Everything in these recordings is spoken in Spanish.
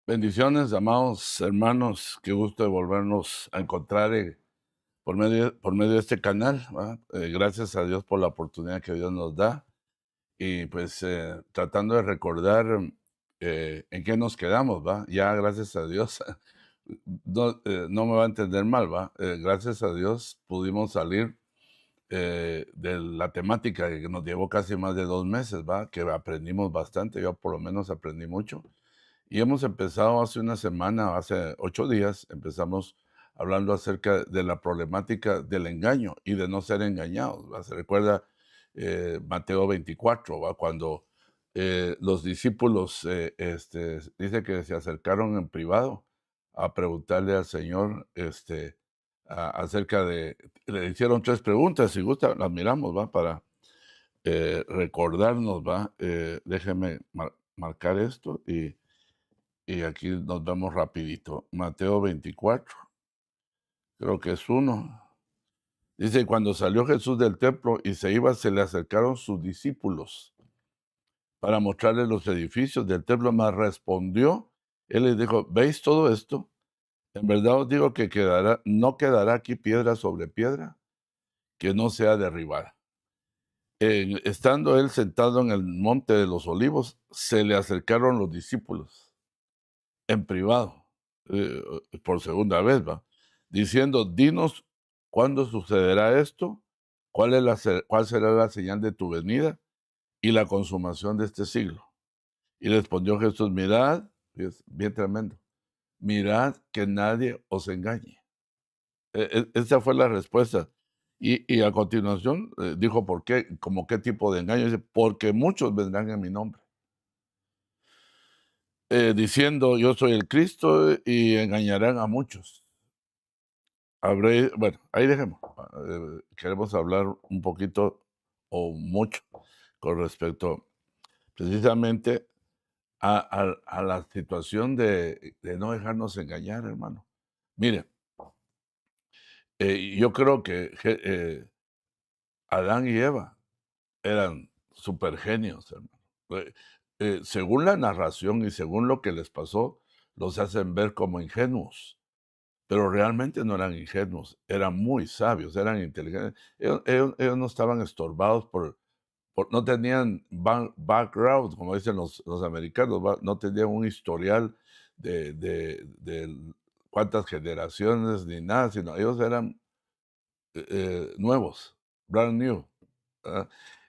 Bendiciones, amados hermanos, qué gusto de volvernos a encontrar por medio de este canal, ¿va? Gracias a Dios por la oportunidad que Dios nos da y pues tratando de recordar en qué nos quedamos, ¿va? Ya gracias a Dios, no me va a entender mal, ¿va? Gracias a Dios pudimos salir de la temática que nos llevó casi más de 2 meses, ¿va? Que aprendimos bastante, yo por lo menos aprendí mucho. Y hemos empezado hace una semana, hace 8 días, empezamos hablando acerca de la problemática del engaño y de no ser engañados, ¿va? Se recuerda Mateo 24, ¿va? Cuando los discípulos dice que se acercaron en privado a preguntarle al Señor acerca de, le hicieron tres preguntas, si gusta, las miramos, ¿va? Para recordarnos, ¿va? Déjeme marcar esto y aquí nos vemos rapidito. Mateo 24, creo que es uno. Dice, cuando salió Jesús del templo y se iba, se le acercaron sus discípulos para mostrarle los edificios del templo, mas respondió, él les dijo, ¿veis todo esto? En verdad os digo que no quedará aquí piedra sobre piedra que no sea derribada. Estando él sentado en el monte de los olivos, se le acercaron los discípulos en privado, por segunda vez, ¿va? Diciendo, dinos cuándo sucederá esto, cuál será la señal de tu venida y la consumación de este siglo. Y respondió Jesús, mirad, es bien tremendo, mirad que nadie os engañe. Esa fue la respuesta. Y a continuación dijo, ¿por qué? ¿Cómo qué tipo de engaño? Dice, porque muchos vendrán en mi nombre, diciendo, yo soy el Cristo, y engañarán a muchos. Bueno, ahí dejemos. Queremos hablar un poquito o mucho con respecto precisamente a la situación de no dejarnos engañar, hermano. Mire, yo creo que Adán y Eva eran super genios, hermano. Según la narración y según lo que les pasó, los hacen ver como ingenuos. Pero realmente no eran ingenuos, eran muy sabios, eran inteligentes. Ellos no estaban estorbados no tenían background, como dicen los americanos, no tenían un historial de cuántas generaciones ni nada, sino ellos eran nuevos, brand new. ¿Verdad?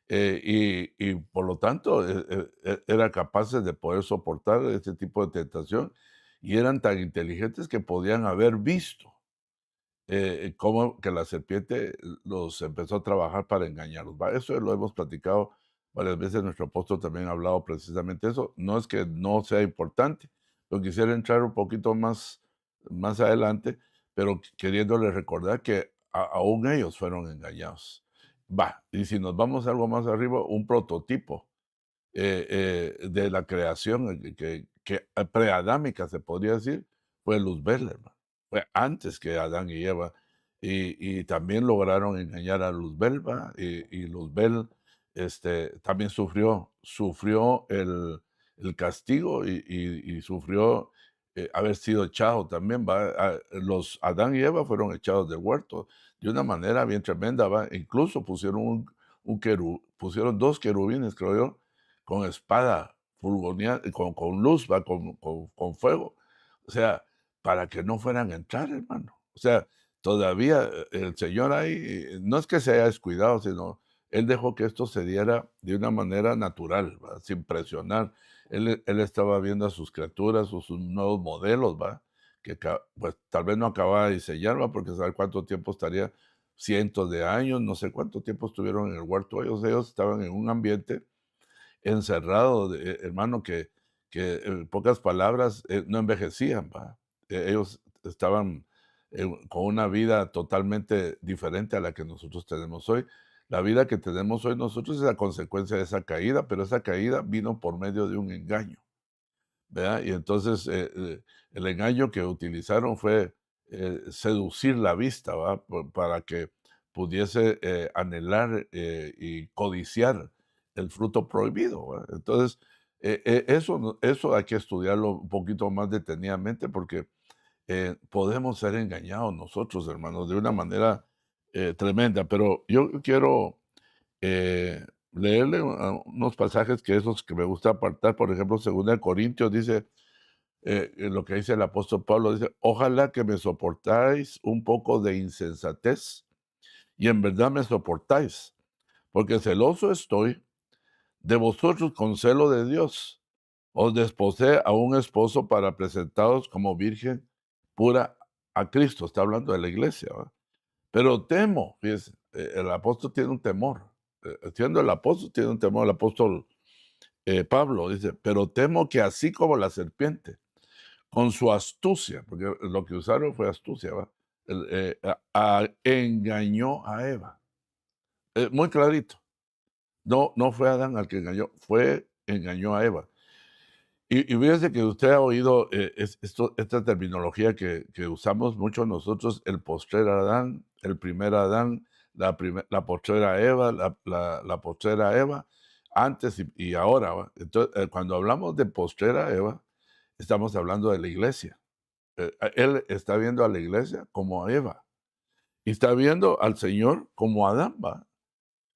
Y por lo tanto eran capaces de poder soportar este tipo de tentación y eran tan inteligentes que podían haber visto cómo que la serpiente los empezó a trabajar para engañarlos. Eso lo hemos platicado varias veces, nuestro apóstol también ha hablado precisamente de eso. No es que no sea importante, pero quisiera entrar un poquito más adelante, pero queriéndole recordar que aún ellos fueron engañados. Y si nos vamos algo más arriba, un prototipo de la creación que preadámica, se podría decir, fue Luzbel, hermano. Fue antes que Adán y Eva. Y también lograron engañar a Luzbel, ¿va? Y Luzbel también sufrió el castigo y sufrió haber sido echado también, ¿va? Los Adán y Eva fueron echados del huerto de una manera bien tremenda, ¿va? Incluso pusieron dos querubines, creo yo, con espada, con luz, ¿va? Con fuego. O sea, para que no fueran a entrar, hermano. O sea, todavía el Señor ahí, no es que se haya descuidado, sino Él dejó que esto se diera de una manera natural, ¿va? Sin presionar. Él estaba viendo a sus criaturas, sus nuevos modelos, ¿va? Que pues tal vez no acababa de diseñar, ¿va? Porque saber cuánto tiempo estaría, cientos de años, no sé cuánto tiempo estuvieron en el huerto. Ellos estaban en un ambiente encerrado, hermano, que en pocas palabras no envejecían, ¿va? Ellos estaban con una vida totalmente diferente a la que nosotros tenemos hoy. La vida que tenemos hoy nosotros es la consecuencia de esa caída, pero esa caída vino por medio de un engaño, ¿verdad? Y entonces el engaño que utilizaron fue seducir la vista, ¿va? Para que pudiese anhelar y codiciar el fruto prohibido, ¿va? Entonces, Eso, eso hay que estudiarlo un poquito más detenidamente porque podemos ser engañados nosotros, hermanos, de una manera tremenda. Pero yo quiero leerle unos pasajes que esos que me gusta apartar. Por ejemplo, 2 Corintios dice, lo que dice el apóstol Pablo, dice, ojalá que me soportáis un poco de insensatez y en verdad me soportáis, porque celoso estoy de vosotros con celo de Dios. Os desposé a un esposo para presentaros como virgen pura a Cristo. Está hablando de la iglesia, ¿va? Pero temo, fíjese, el apóstol tiene un temor. Siendo el apóstol, tiene un temor. El apóstol Pablo dice, pero temo que así como la serpiente, con su astucia, porque lo que usaron fue astucia, ¿va? Engañó a Eva. Muy clarito. No, no fue Adán al que engañó, engañó a Eva. Y fíjese que usted ha oído esta terminología que usamos mucho nosotros, el postrer Adán, el primer Adán, la postrera Eva, la postrera Eva, antes y ahora. ¿Va? Entonces, cuando hablamos de postrera Eva, estamos hablando de la iglesia. Él está viendo a la iglesia como a Eva y está viendo al Señor como a Adán, ¿va?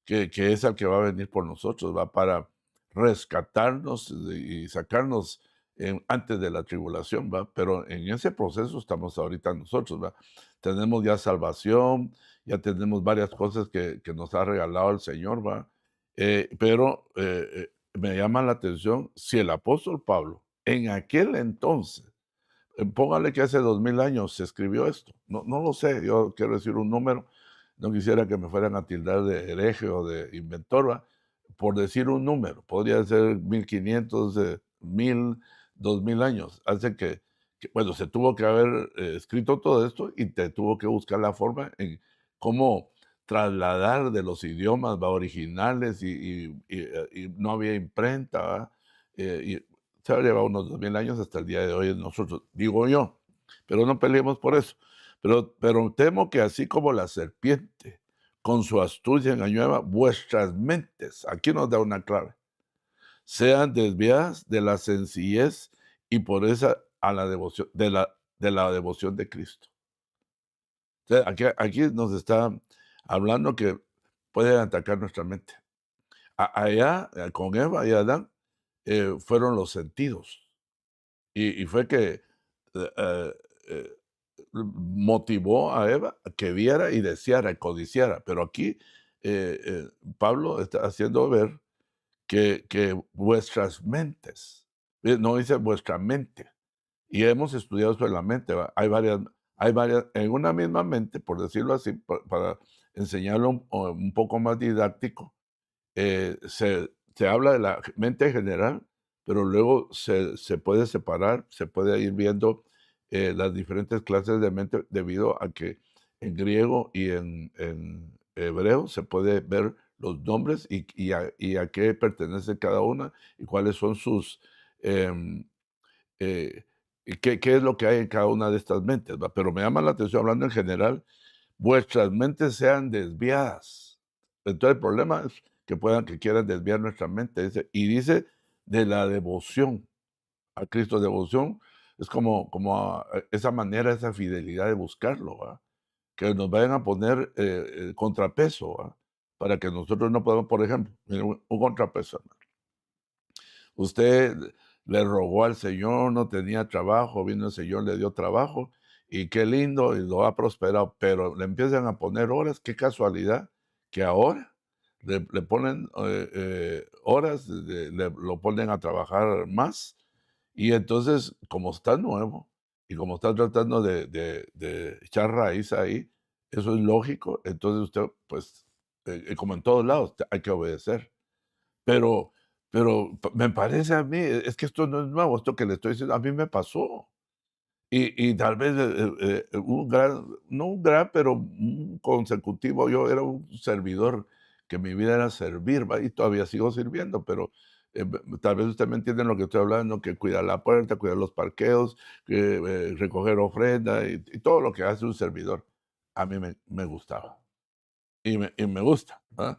Que es el que va a venir por nosotros, va para rescatarnos y sacarnos antes de la tribulación, va. Pero en ese proceso estamos ahorita nosotros, va. Tenemos ya salvación, ya tenemos varias cosas que nos ha regalado el Señor, va. Me llama la atención si el apóstol Pablo en aquel entonces, póngale que hace 2000 años se escribió esto. No, no lo sé, yo quiero decir un número, no quisiera que me fueran a tildar de hereje o de inventor, ¿va? Por decir un número, podría ser 1500, 1000, 2000 años. Hace bueno, se tuvo que haber escrito todo esto y te tuvo que buscar la forma en cómo trasladar de los idiomas ¿va? Originales y no había imprenta, ¿va? Y se ha llevado unos 2000 años hasta el día de hoy nosotros, digo yo, pero no peleemos por eso. Pero temo que así como la serpiente con su astucia engañó vuestras mentes, aquí nos da una clave, sean desviadas de la sencillez y por esa a la devoción, de la devoción de Cristo. O sea, aquí nos está hablando que puede atacar nuestra mente. Allá, con Eva y Adán, fueron los sentidos. Y fue que eh, eh, motivó a Eva a que viera y deseara y codiciara. Pero aquí Pablo está haciendo ver que vuestras mentes, no dice vuestra mente, y hemos estudiado sobre la mente, ¿va? Hay varias, en una misma mente, por decirlo así, para enseñarlo un poco más didáctico, se habla de la mente general, pero luego se puede separar, se puede ir viendo las diferentes clases de mente debido a que en griego y en hebreo se puede ver los nombres y a qué pertenece cada una y cuáles son sus, em, y qué es lo que hay en cada una de estas mentes, ¿va? Pero me llama la atención, hablando en general, vuestras mentes sean desviadas. Entonces el problema es que quieran desviar nuestra mente. Dice de la devoción a Cristo. Devoción es como esa manera, esa fidelidad de buscarlo, ¿va? Que nos vayan a poner contrapeso, ¿va? Para que nosotros no podamos, por ejemplo, mire, un contrapeso. Usted le rogó al Señor, no tenía trabajo, vino el Señor, le dio trabajo y qué lindo y lo ha prosperado, pero le empiezan a poner horas, qué casualidad que ahora le ponen horas, lo ponen a trabajar más y entonces como está nuevo y como está tratando de echar raíz ahí, eso es lógico, entonces usted pues como en todos lados hay que obedecer. Pero me parece a mí, es que esto no es nuevo, esto que le estoy diciendo, a mí me pasó. Y tal vez, no un gran, pero un consecutivo, yo era un servidor, que mi vida era servir, ¿va? Y todavía sigo sirviendo, pero, tal vez usted me entiende en lo que estoy hablando, que cuidar la puerta, cuidar los parqueos, que, recoger ofrenda y todo lo que hace un servidor. A mí me gustaba y me gusta, ¿verdad?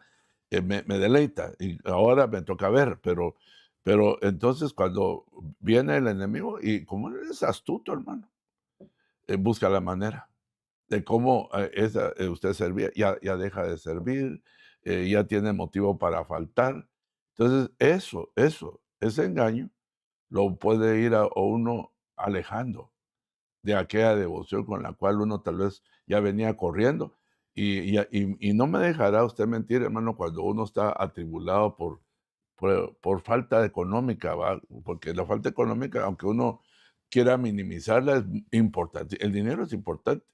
Me deleita y ahora me toca ver, Pero entonces cuando viene el enemigo y como él es astuto, hermano, busca la manera de cómo, usted servía, ya deja de servir, ya tiene motivo para faltar. Entonces, ese engaño lo puede ir a uno alejando de aquella devoción con la cual uno tal vez ya venía corriendo. Y no me dejará usted mentir, hermano, cuando uno está atribulado por falta económica, ¿va? Porque la falta económica, aunque uno quiera minimizarla, es importante. El dinero es importante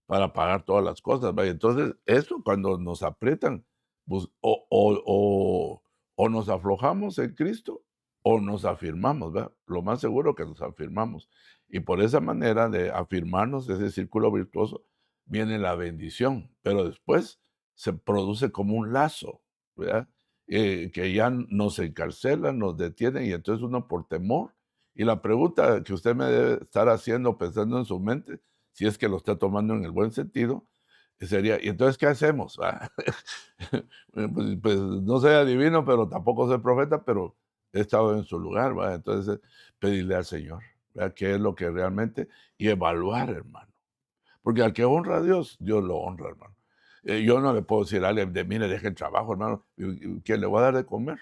para pagar todas las cosas, ¿va? Y entonces, eso cuando nos aprietan, pues, o nos aflojamos en Cristo o nos afirmamos, ¿verdad? Lo más seguro que nos afirmamos. Y por esa manera de afirmarnos, ese círculo virtuoso, viene la bendición, pero después se produce como un lazo, ¿verdad? Que ya nos encarcelan, nos detienen y entonces uno por temor. Y la pregunta que usted me debe estar haciendo, pensando en su mente, si es que lo está tomando en el buen sentido, sería, ¿y entonces qué hacemos? Pues no soy adivino, pero tampoco soy profeta, pero he estado en su lugar, ¿va? Entonces, pedirle al Señor, ¿verdad? ¿Qué es lo que realmente? Y evaluar, hermano. Porque al que honra a Dios, Dios lo honra, hermano. Yo no le puedo decir a alguien de, mire, deje el trabajo, hermano, ¿quién le va a dar de comer?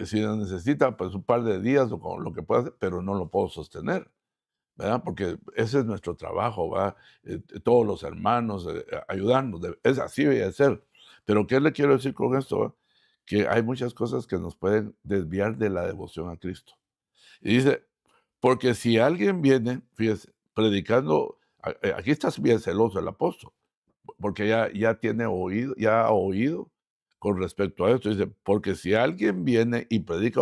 Si necesita, pues un par de días o con lo que pueda hacer, pero no lo puedo sostener. ¿Verdad? Porque ese es nuestro trabajo, ¿va? Todos los hermanos, ayudarnos, es así debe ser. Pero, ¿qué le quiero decir con esto? Va? Que hay muchas cosas que nos pueden desviar de la devoción a Cristo. Y dice, porque si alguien viene, fíjese, predicando, aquí está bien celoso el apóstol, porque ya tiene oído, ya ha oído con respecto a esto. Dice, porque si alguien viene y predica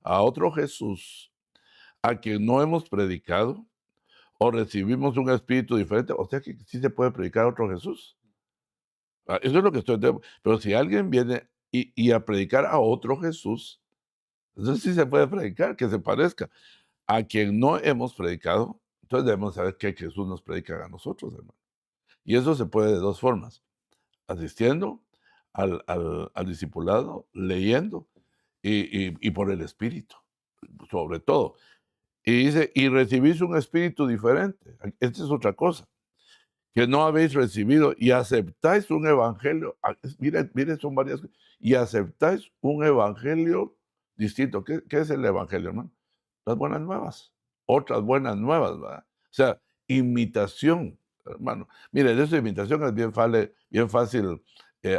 a otro Jesús, a quien no hemos predicado, o recibimos un espíritu diferente, o sea que sí se puede predicar a otro Jesús. Eso es lo que pero si alguien viene y a predicar a otro Jesús, entonces sí se puede predicar, que se parezca. A quien no hemos predicado, entonces debemos saber que Jesús nos predica a nosotros, hermano. Y eso se puede de dos formas, asistiendo al discipulado, leyendo y por el Espíritu, sobre todo. Y dice, y recibís un espíritu diferente. Esta es otra cosa que no habéis recibido y aceptáis un evangelio, miren, son varias cosas, y aceptáis un evangelio distinto. ¿Qué es el evangelio, hermano? Las buenas nuevas, otras buenas nuevas, ¿verdad? O sea, imitación, hermano. Mire, de esa imitación es bien fácil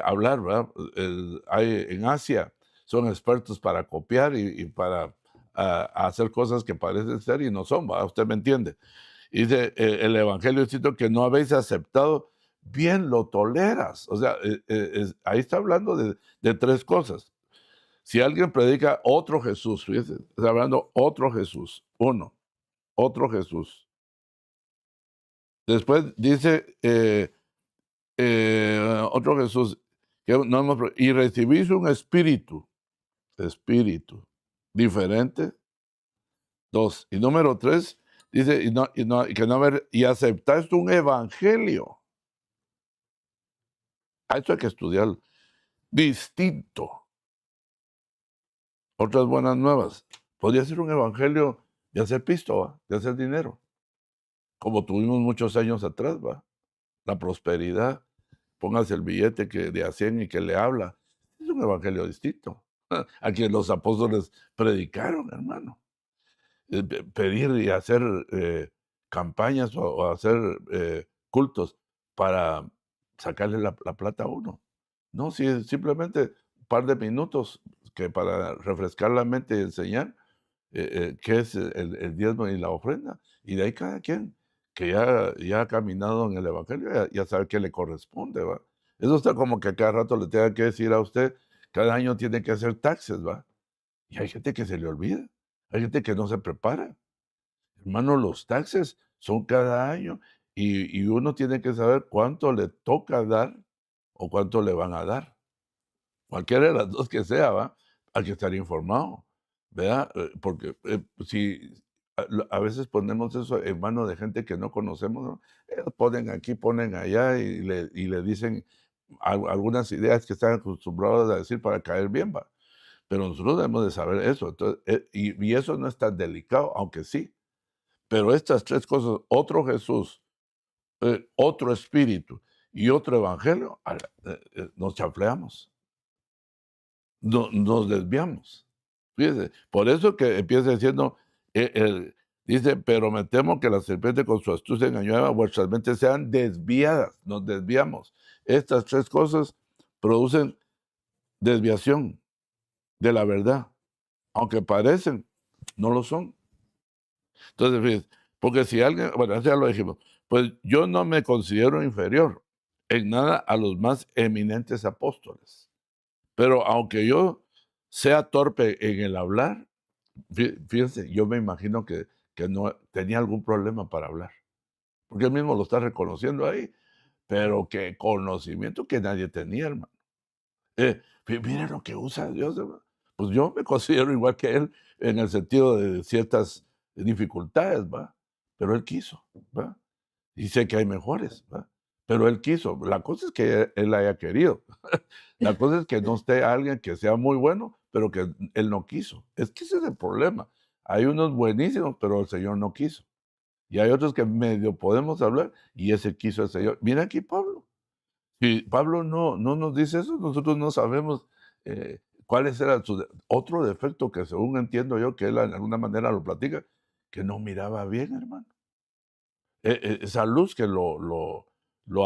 hablar, ¿verdad? En Asia son expertos para copiar y para hacer cosas que parecen ser y no son, ¿verdad? Usted me entiende. Y dice el Evangelio escrito que no habéis aceptado, bien lo toleras. O sea, ahí está hablando de tres cosas. Si alguien predica otro Jesús, fíjese, está hablando otro Jesús, uno, otro Jesús. Después dice otro Jesús, que no y recibís un espíritu diferente. Dos. Y número tres, dice, y aceptáis un evangelio. A esto hay que estudiar distinto. Otras buenas nuevas. Podría ser un evangelio de hacer pisto, ¿va? De hacer dinero, como tuvimos muchos años atrás, ¿va? La prosperidad. Póngase el billete que de a 100 y que le habla. Es un evangelio distinto. A quien los apóstoles predicaron, hermano. Pedir y hacer campañas o hacer cultos para sacarle la plata a uno. No, si es simplemente un par de minutos que para refrescar la mente y enseñar qué es el diezmo y la ofrenda. Y de ahí cada quien que ya ha caminado en el Evangelio, ya sabe qué le corresponde, ¿va? Eso está como que a cada rato le tenga que decir a usted, cada año tiene que hacer taxes, ¿va? Y hay gente que se le olvida, hay gente que no se prepara. Hermano, los taxes son cada año y uno tiene que saber cuánto le toca dar o cuánto le van a dar. Cualquiera de las 2 que sea, ¿va? Hay que estar informado, ¿verdad? Porque, si a veces ponemos eso en manos de gente que no conocemos, ¿no? Ponen aquí, ponen allá y le dicen algunas ideas que están acostumbrados a decir para caer bien, ¿va? pero nosotros debemos de saber eso. Entonces, y eso no es tan delicado, aunque sí. Pero estas 3 cosas, otro Jesús, otro espíritu y otro evangelio, nos chafleamos, nos desviamos. Fíjese, por eso que empieza diciendo, dice, pero me temo que la serpiente con su astucia engañó a vuestras mentes sean desviadas, nos desviamos. Estas 3 cosas producen desviación de la verdad, aunque parecen, no lo son. Entonces, fíjese, porque si alguien, bueno, eso ya lo dijimos, pues yo no me considero inferior en nada a los más eminentes apóstoles, pero aunque yo sea torpe en el hablar, fíjense, yo me imagino que no tenía algún problema para hablar, porque él mismo lo está reconociendo ahí, pero qué conocimiento que nadie tenía, hermano. Mire lo que usa Dios, hermano. Pues yo me considero igual que él en el sentido de ciertas dificultades, ¿va? Pero él quiso, ¿va? Y sé que hay mejores, ¿va? Pero él quiso. La cosa es que él haya querido. La cosa es que no esté alguien que sea muy bueno, pero que él no quiso. Es que ese es el problema. Hay unos buenísimos, pero el Señor no quiso. Y hay otros que medio podemos hablar y ese quiso el Señor. Mira aquí Pablo. Si Pablo no nos dice eso, nosotros no sabemos cuáles eran sus otro defecto que según entiendo yo que él de alguna manera lo platica, que no miraba bien, hermano. Esa luz que lo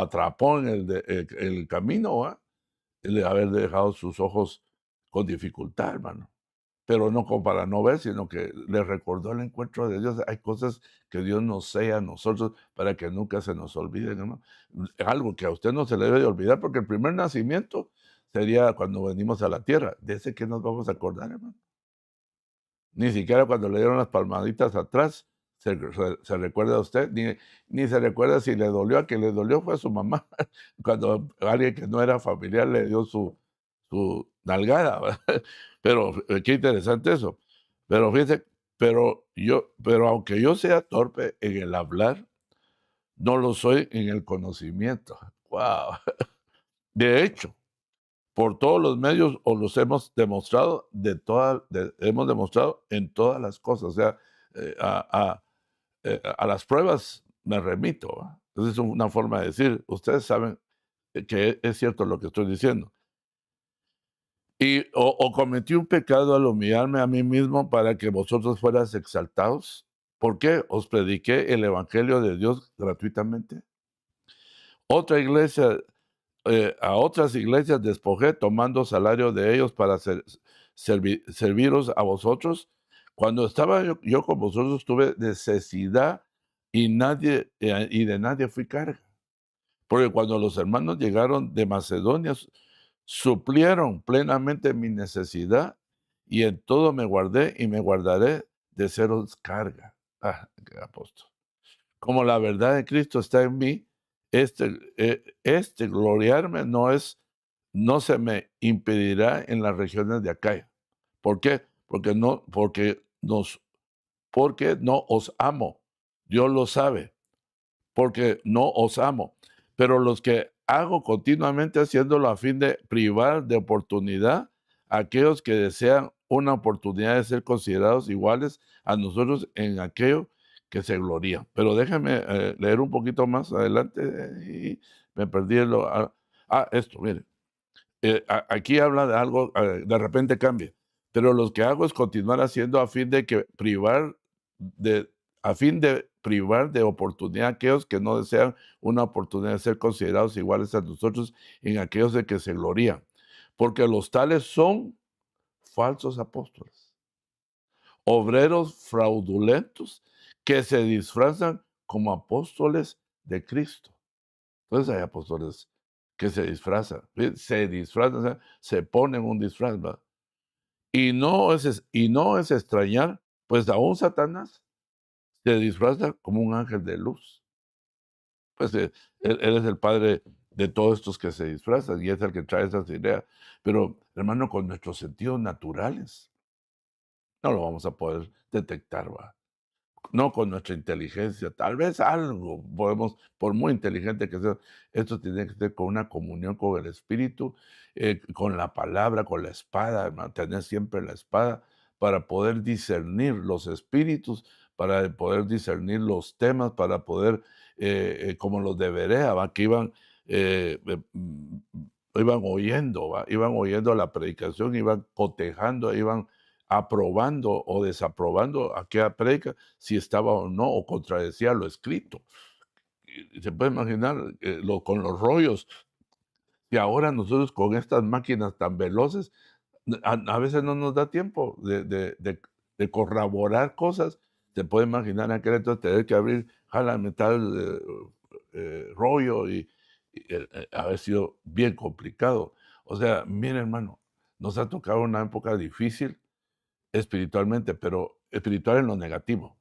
atrapó en el camino, ¿va? El de haber dejado sus ojos con dificultad, hermano. Pero no como para no ver, sino que le recordó el encuentro de Dios. Hay cosas que Dios nos sea a nosotros para que nunca se nos olviden, hermano. Algo que a usted no se le debe de olvidar, porque el primer nacimiento sería cuando venimos a la tierra. De ese que nos vamos a acordar, hermano. Ni siquiera cuando le dieron las palmaditas atrás se recuerda a usted, ni se recuerda si le dolió. A quien le dolió fue a su mamá, cuando alguien que no era familiar le dio su nalgada, ¿verdad? Pero qué interesante eso. Pero fíjese, pero aunque yo sea torpe en el hablar, no lo soy en el conocimiento. Wow. De hecho, por todos los medios os los hemos demostrado hemos demostrado en todas las cosas. O sea, eh, a, a, a las pruebas me remito. ¿Va? Entonces es una forma de decir, ustedes saben que es cierto lo que estoy diciendo. O cometí un pecado al humillarme a mí mismo para que vosotros fueras exaltados. ¿Por qué? Os prediqué el evangelio de Dios gratuitamente. Otra iglesia a otras iglesias despojé tomando salario de ellos para serviros a vosotros. Cuando estaba yo con vosotros tuve necesidad y de nadie fui carga. Porque cuando los hermanos llegaron de Macedonia, suplieron plenamente mi necesidad y en todo me guardé y me guardaré de seros carga. Ah, qué apóstol. Como la verdad de Cristo está en mí, este gloriarme no se me impedirá en las regiones de Acaya. ¿Por qué? Porque no os amo. Dios lo sabe, porque no os amo. Pero los que hago continuamente haciéndolo a fin de privar de oportunidad a aquellos que desean una oportunidad de ser considerados iguales a nosotros en aquello que se gloría. Pero déjenme leer un poquito más adelante y me perdí esto, mire. Aquí habla de algo, de repente cambia. Pero los que hago es continuar haciendo de, a fin de privar de oportunidad a aquellos que no desean una oportunidad de ser considerados iguales a nosotros en aquellos de que se glorían. Porque los tales son falsos apóstoles, obreros fraudulentos que se disfrazan como apóstoles de Cristo. Entonces hay apóstoles que se disfrazan, se disfrazan, o sea, se ponen un disfraz, ¿verdad? Y no es extrañar, pues aún Satanás se disfraza como un ángel de luz. Pues él es el padre de todos estos que se disfrazan y es el que trae esas ideas. Pero, hermano, con nuestros sentidos naturales no lo vamos a poder detectar, ¿va? no con nuestra inteligencia. Tal vez algo podemos, por muy inteligente que sea, esto tiene que ser con una comunión con el Espíritu, con la palabra, con la espada, mantener siempre la espada para poder discernir los espíritus, para poder discernir los temas, para poder, como los de Berea, ¿va? Que iban oyendo, ¿va? Iban oyendo la predicación, iban cotejando, iban aprobando o desaprobando aquella prédica, si estaba o no, o contradecía lo escrito. Y se puede imaginar con los rollos, y ahora nosotros con estas máquinas tan veloces, a veces no nos da tiempo de corroborar cosas. Se puede imaginar en aquel entonces tener que abrir jala metal, rollo y haber sido bien complicado. O sea, mire hermano, nos ha tocado una época difícil espiritualmente, pero espiritual en lo negativo,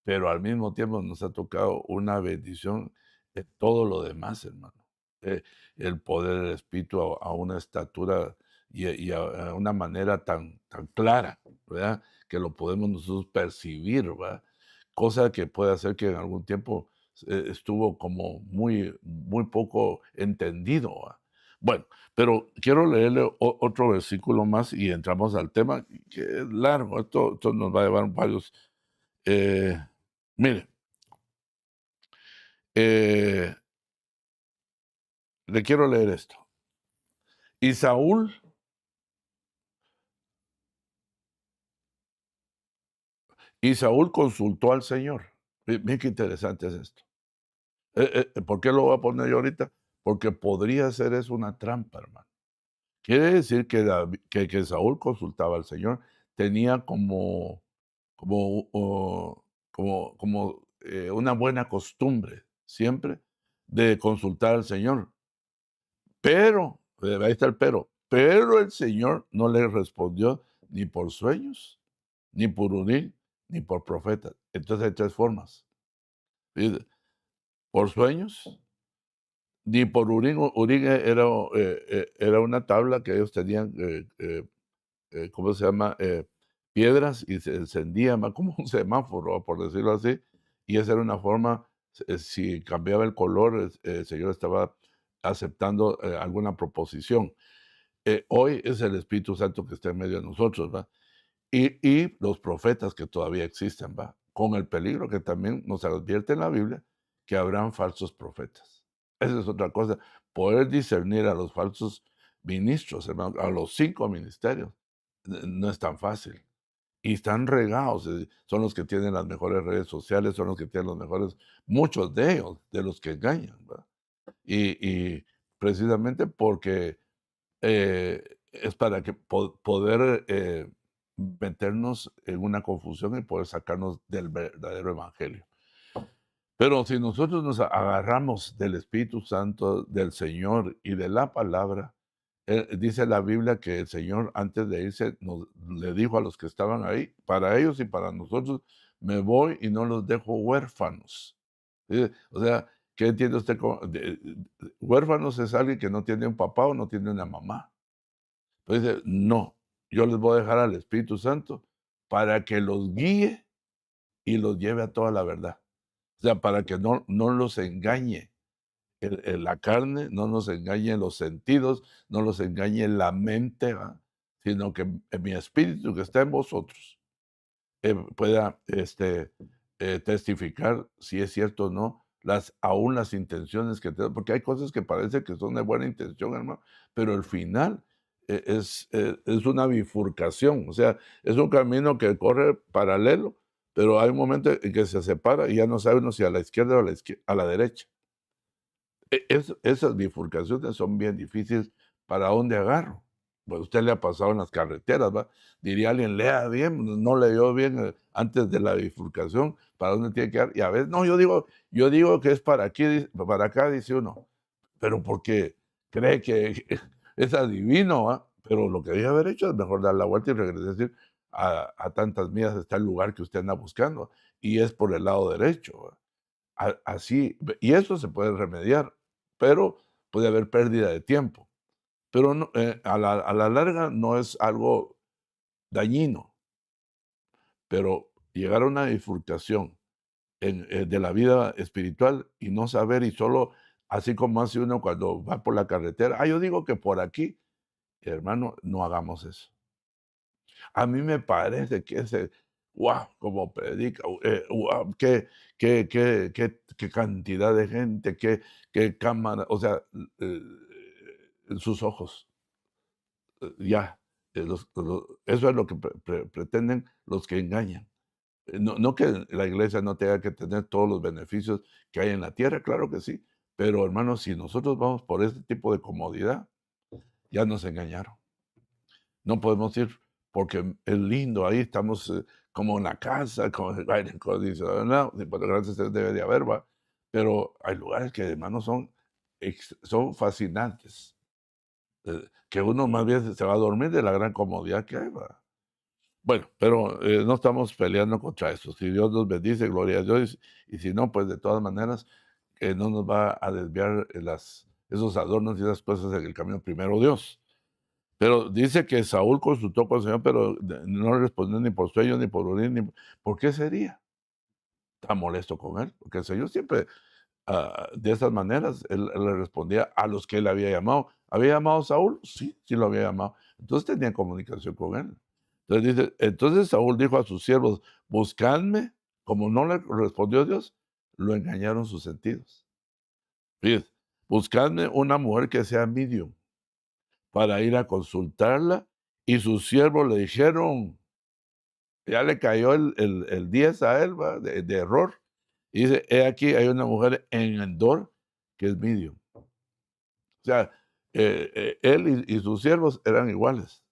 pero al mismo tiempo nos ha tocado una bendición de todo lo demás, hermano. Eh, el poder del Espíritu a una estatura y a una manera tan clara, ¿verdad? Que lo podemos nosotros percibir, ¿verdad? Cosa que puede hacer que en algún tiempo estuvo como muy poco entendido, ¿verdad? Bueno, pero quiero leerle otro versículo más y entramos al tema, que es largo. Esto nos va a llevar varios. eh, Mire, eh, le quiero leer esto. Y Saúl, y Saúl consultó al Señor. Mire qué interesante es esto. ¿Por qué lo voy a poner yo ahorita? Porque podría ser eso una trampa, hermano. Quiere decir que, que Saúl consultaba al Señor, tenía como, una buena costumbre siempre de consultar al Señor. Pero, ahí está el pero el Señor no le respondió ni por sueños, ni por unir, ni por profetas. Entonces hay tres formas. Fíjate, por sueños, ni por Urín. Urín era una tabla que ellos tenían, ¿cómo se llama? Piedras y se encendía más como un semáforo, por decirlo así, y esa era una forma, si cambiaba el color, el Señor estaba aceptando alguna proposición. Hoy es el Espíritu Santo que está en medio de nosotros, ¿va? Y los profetas que todavía existen, ¿va? Con el peligro que también nos advierte en la Biblia, que habrán falsos profetas. Esa es otra cosa, poder discernir a los falsos ministros, hermano, a los 5 ministerios, no es tan fácil. Y están regados, son los que tienen las mejores redes sociales, son los que tienen los mejores, muchos de ellos, de los que engañan, ¿verdad? Y precisamente porque es para que poder meternos en una confusión y poder sacarnos del verdadero evangelio. Pero si nosotros nos agarramos del Espíritu Santo, del Señor y de la palabra, dice la Biblia que el Señor antes de irse le dijo a los que estaban ahí, para ellos y para nosotros, me voy y no los dejo huérfanos. O sea, ¿qué entiende usted? Huérfanos es alguien que no tiene un papá o no tiene una mamá. Entonces dice, no, yo les voy a dejar al Espíritu Santo para que los guíe y los lleve a toda la verdad. O sea, para que no los engañe la carne, no nos engañe los sentidos, no los engañe la mente, ¿va? Sino que mi espíritu que está en vosotros pueda testificar si es cierto o no, aún las intenciones que tenemos, porque hay cosas que parece que son de buena intención, hermano, pero el final es una bifurcación, o sea, es un camino que corre paralelo, pero hay un momento en que se separa y ya no sabe uno si a la izquierda o a la derecha. Esas bifurcaciones son bien difíciles. ¿Para dónde agarro? Pues usted le ha pasado en las carreteras, ¿va? Diría alguien, lea bien, no leyó bien antes de la bifurcación, ¿para dónde tiene que dar? Y a veces, no, yo digo que es para aquí, para acá, dice uno, pero porque cree que es adivino, ¿va? Pero lo que debe haber hecho es mejor dar la vuelta y regresar, es decir, a tantas millas está el lugar que usted anda buscando, y es por el lado derecho, ¿va? Así, y eso se puede remediar, pero puede haber pérdida de tiempo. Pero no, a la larga no es algo dañino, pero llegar a una bifurcación de la vida espiritual y no saber y solo, así como hace uno cuando va por la carretera, yo digo que por aquí, hermano, no hagamos eso. A mí me parece que ese, wow, como predica, guau, qué cantidad de gente, qué cámara, o sea, eh, en sus ojos, ya, eso es lo que pretenden los que engañan. No que la iglesia no tenga que tener todos los beneficios que hay en la tierra, claro que sí, pero hermanos, si nosotros vamos por ese tipo de comodidad, ya nos engañaron. No podemos ir porque es lindo, ahí estamos como en la casa, con el aire acondicionado, sí, bueno, gracias a Dios debe de haber, ¿va? Pero hay lugares que, hermanos, son fascinantes, que uno más bien se va a dormir de la gran comodidad que hay, ¿va? Bueno, pero no estamos peleando contra eso. Si Dios nos bendice, gloria a Dios, y si no, pues de todas maneras, no nos va a desviar esos adornos y esas cosas en el camino primero Dios. Pero dice que Saúl consultó con el Señor, pero no respondió ni por sueño, ni por orín, ni ¿por qué sería tan molesto con él? Porque el Señor siempre, de esas maneras, él le respondía a los que él había llamado. ¿Había llamado a Saúl? Sí, sí lo había llamado. Entonces tenía comunicación con él. Entonces dice, entonces Saúl dijo a sus siervos, buscadme, como no le respondió Dios, lo engañaron sus sentidos. Fíjate, buscadme una mujer que sea medium para ir a consultarla, y sus siervos le dijeron, ya le cayó el 10 a él, ¿va? De error. Y dice, he aquí, hay una mujer en Endor que es medium. O sea, él y sus siervos eran iguales.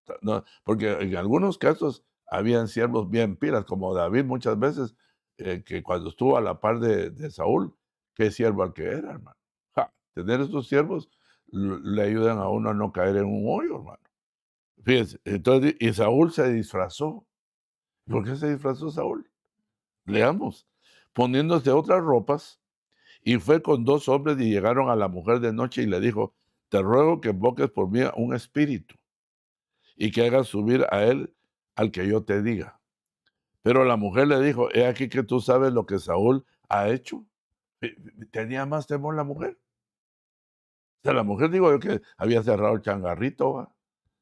O sea, no, porque en algunos casos habían siervos bien pilas, como David muchas veces, que cuando estuvo a la par de Saúl, qué siervo al que era, hermano. Ja, tener estos siervos le ayudan a uno a no caer en un hoyo, hermano. Fíjense, entonces, y Saúl se disfrazó. ¿Por qué se disfrazó Saúl? Leamos. Poniéndose otras ropas, y fue con 2 hombres y llegaron a la mujer de noche y le dijo, te ruego que invoques por mí a un espíritu y que hagas subir a él al que yo te diga. Pero la mujer le dijo, he aquí que tú sabes lo que Saúl ha hecho. Tenía más temor la mujer. O sea, la mujer digo yo que había cerrado el changarrito, ¿va?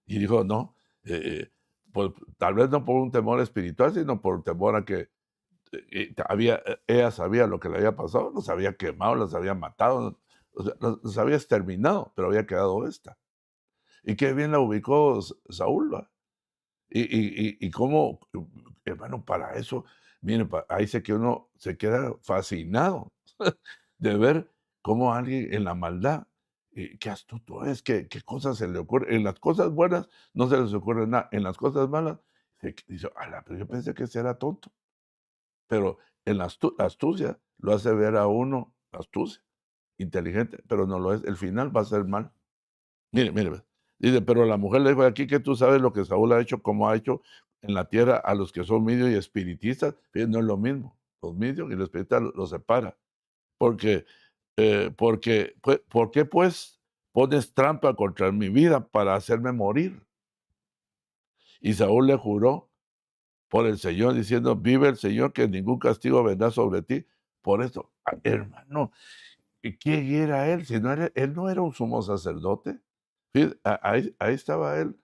Y dijo, no, eh, eh, pues tal vez no por un temor espiritual, sino por temor a que ella sabía lo que le había pasado, los había quemado, los había matado, o sea, los había exterminado, pero había quedado esta. Y qué bien la ubicó Saúl, ¿va? Y cómo, hermano, para eso, mire, ahí sé que uno se queda fascinado de ver cómo alguien en la maldad, qué astuto es, qué cosas se le ocurre. En las cosas buenas no se les ocurre nada, en las cosas malas, dice, ala, pero yo pensé que ese era tonto. Pero en la astucia lo hace ver a uno, astucia, inteligente, pero no lo es. El final va a ser mal. Mire, mire, ve. Dice, pero la mujer le dijo aquí que tú sabes lo que Saúl ha hecho, como ha hecho en la tierra a los que son medios y espiritistas. Fíjate, no es lo mismo. Los medios y los espiritistas los separa. Porque, ¿por qué pues pones trampa contra mi vida para hacerme morir? Y Saúl le juró por el Señor, diciendo, vive el Señor, que ningún castigo vendrá sobre ti. Por eso, hermano, ¿y quién era él? Si no era, él no era un sumo sacerdote. Fíjate, ahí estaba él.